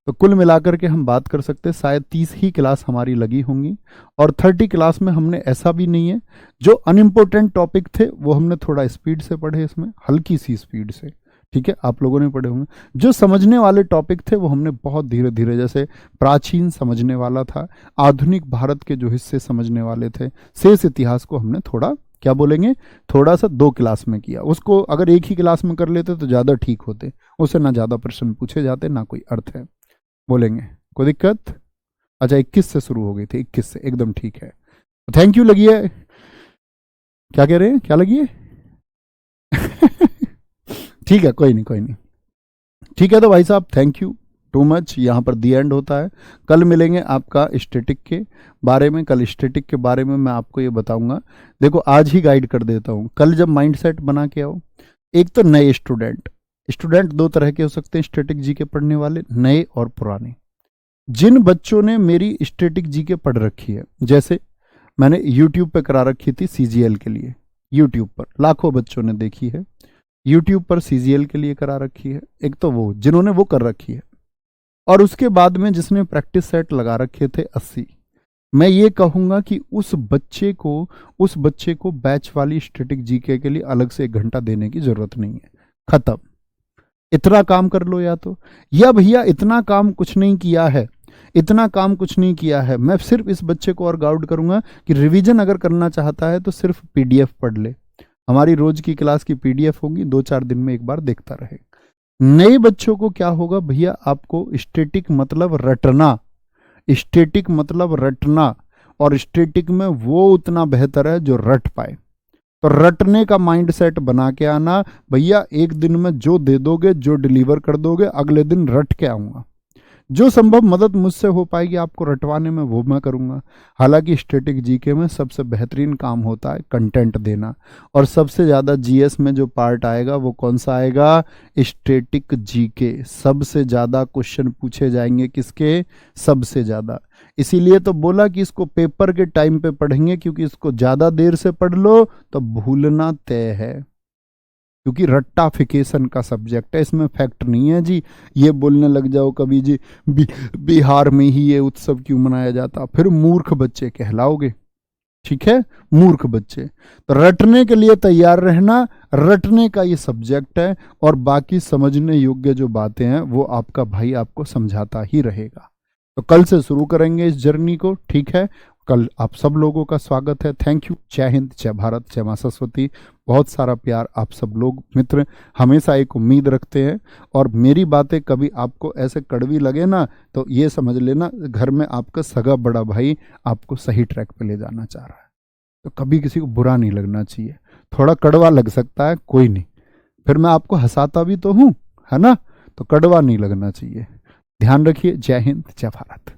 तो कुल मिलाकर के हम बात कर सकते हैं शायद 30 ही क्लास हमारी लगी होंगी। और 30 क्लास में हमने ऐसा भी नहीं है, जो अनइम्पोर्टेंट टॉपिक थे वो हमने थोड़ा स्पीड से पढ़े, इसमें हल्की सी स्पीड से, ठीक है, आप लोगों ने पढ़े होंगे। जो समझने वाले टॉपिक थे वो हमने बहुत धीरे धीरे, जैसे प्राचीन समझने वाला था, आधुनिक भारत के जो हिस्से समझने वाले थे, शेष इतिहास को हमने थोड़ा, क्या बोलेंगे, थोड़ा सा 2 क्लास में किया। उसको अगर एक ही क्लास में कर लेते तो ज़्यादा ठीक होते, उससे ना ज़्यादा प्रश्न पूछे जाते, ना कोई अर्थ है। बोलेंगे कोई दिक्कत? अच्छा, 21 से शुरू हो गई थी, 21 से, एकदम ठीक है। थैंक यू लगी है, क्या कह रहे हैं, क्या लगी है? ठीक है, कोई नहीं, कोई नहीं, ठीक है। तो भाई साहब थैंक यू टू मच, यहाँ पर दी एंड होता है। कल मिलेंगे आपका स्टैटिक के बारे में, कल स्टैटिक के बारे में मैं आपको ये बताऊंगा। देखो आज ही गाइड कर देता हूँ, कल जब माइंडसेट बना के आओ, एक तो नए स्टूडेंट 2 तरह के हो सकते हैं स्टैटिक जीके पढ़ने वाले, नए और पुराने। जिन बच्चों ने मेरी स्टैटिक जीके पढ़ रखी है, जैसे मैंने यूट्यूब पे करा रखी थी सीजीएल के लिए, यूट्यूब पर लाखों बच्चों ने देखी है, यूट्यूब पर सीजीएल के लिए करा रखी है, एक तो वो जिन्होंने वो कर रखी है, और उसके बाद में जिसने प्रैक्टिस सेट लगा रखे थे 80। मैं ये कहूंगा कि उस बच्चे को बैच वाली स्टैटिक जीके के लिए अलग से 1 घंटा देने की जरूरत नहीं है, खत्म। इतना काम कर लो, या भैया इतना काम कुछ नहीं किया है, इतना काम कुछ नहीं किया है, मैं सिर्फ इस बच्चे को और गाइड करूंगा कि रिवीजन अगर करना चाहता है तो सिर्फ पीडीएफ पढ़ ले। हमारी रोज की क्लास की पीडीएफ होगी, 2-4 दिन में एक बार देखता रहे। नए बच्चों को क्या होगा भैया, आपको स्टैटिक मतलब रटना, स्टैटिक मतलब रटना, और स्टैटिक में वो उतना बेहतर है जो रट पाए। तो रटने का माइंडसेट बना के आना भैया, एक दिन में जो दे दोगे, जो डिलीवर कर दोगे, अगले दिन रट के आऊंगा। जो संभव मदद मुझसे हो पाएगी आपको रटवाने में, वो मैं करूंगा। हालांकि स्टैटिक जीके में सबसे बेहतरीन काम होता है कंटेंट देना, और सबसे ज़्यादा जीएस में जो पार्ट आएगा वो कौन सा आएगा, स्टैटिक जीके। सबसे ज़्यादा क्वेश्चन पूछे जाएंगे किसके, सबसे ज़्यादा। इसीलिए तो बोला कि इसको पेपर के टाइम पे पढ़ेंगे, क्योंकि इसको ज़्यादा देर से पढ़ लो तो भूलना तय है, क्योंकि रट्टाफिकेशन का सब्जेक्ट है, इसमें फैक्ट नहीं है जी। ये बोलने लग जाओ कभी जी बिहार में ही ये उत्सव क्यों मनाया जाता, फिर मूर्ख बच्चे कहलाओगे, ठीक है, मूर्ख बच्चे। तो रटने के लिए तैयार रहना, रटने का ये सब्जेक्ट है, और बाकी समझने योग्य जो बातें हैं वो आपका भाई आपको समझाता ही रहेगा। तो कल से शुरू करेंगे इस जर्नी को, ठीक है। कल आप सब लोगों का स्वागत है, थैंक यू। जय हिंद, जय भारत, जय मां सरस्वती। बहुत सारा प्यार। आप सब लोग मित्र हमेशा एक उम्मीद रखते हैं, और मेरी बातें कभी आपको ऐसे कड़वी लगे ना तो ये समझ लेना, घर में आपका सगा बड़ा भाई आपको सही ट्रैक पे ले जाना चाह रहा है। तो कभी किसी को बुरा नहीं लगना चाहिए, थोड़ा कड़वा लग सकता है, कोई नहीं, फिर मैं आपको हंसाता भी तो हूँ, है ना, तो कड़वा नहीं लगना चाहिए। ध्यान रखिए। जय हिंद, जय भारत।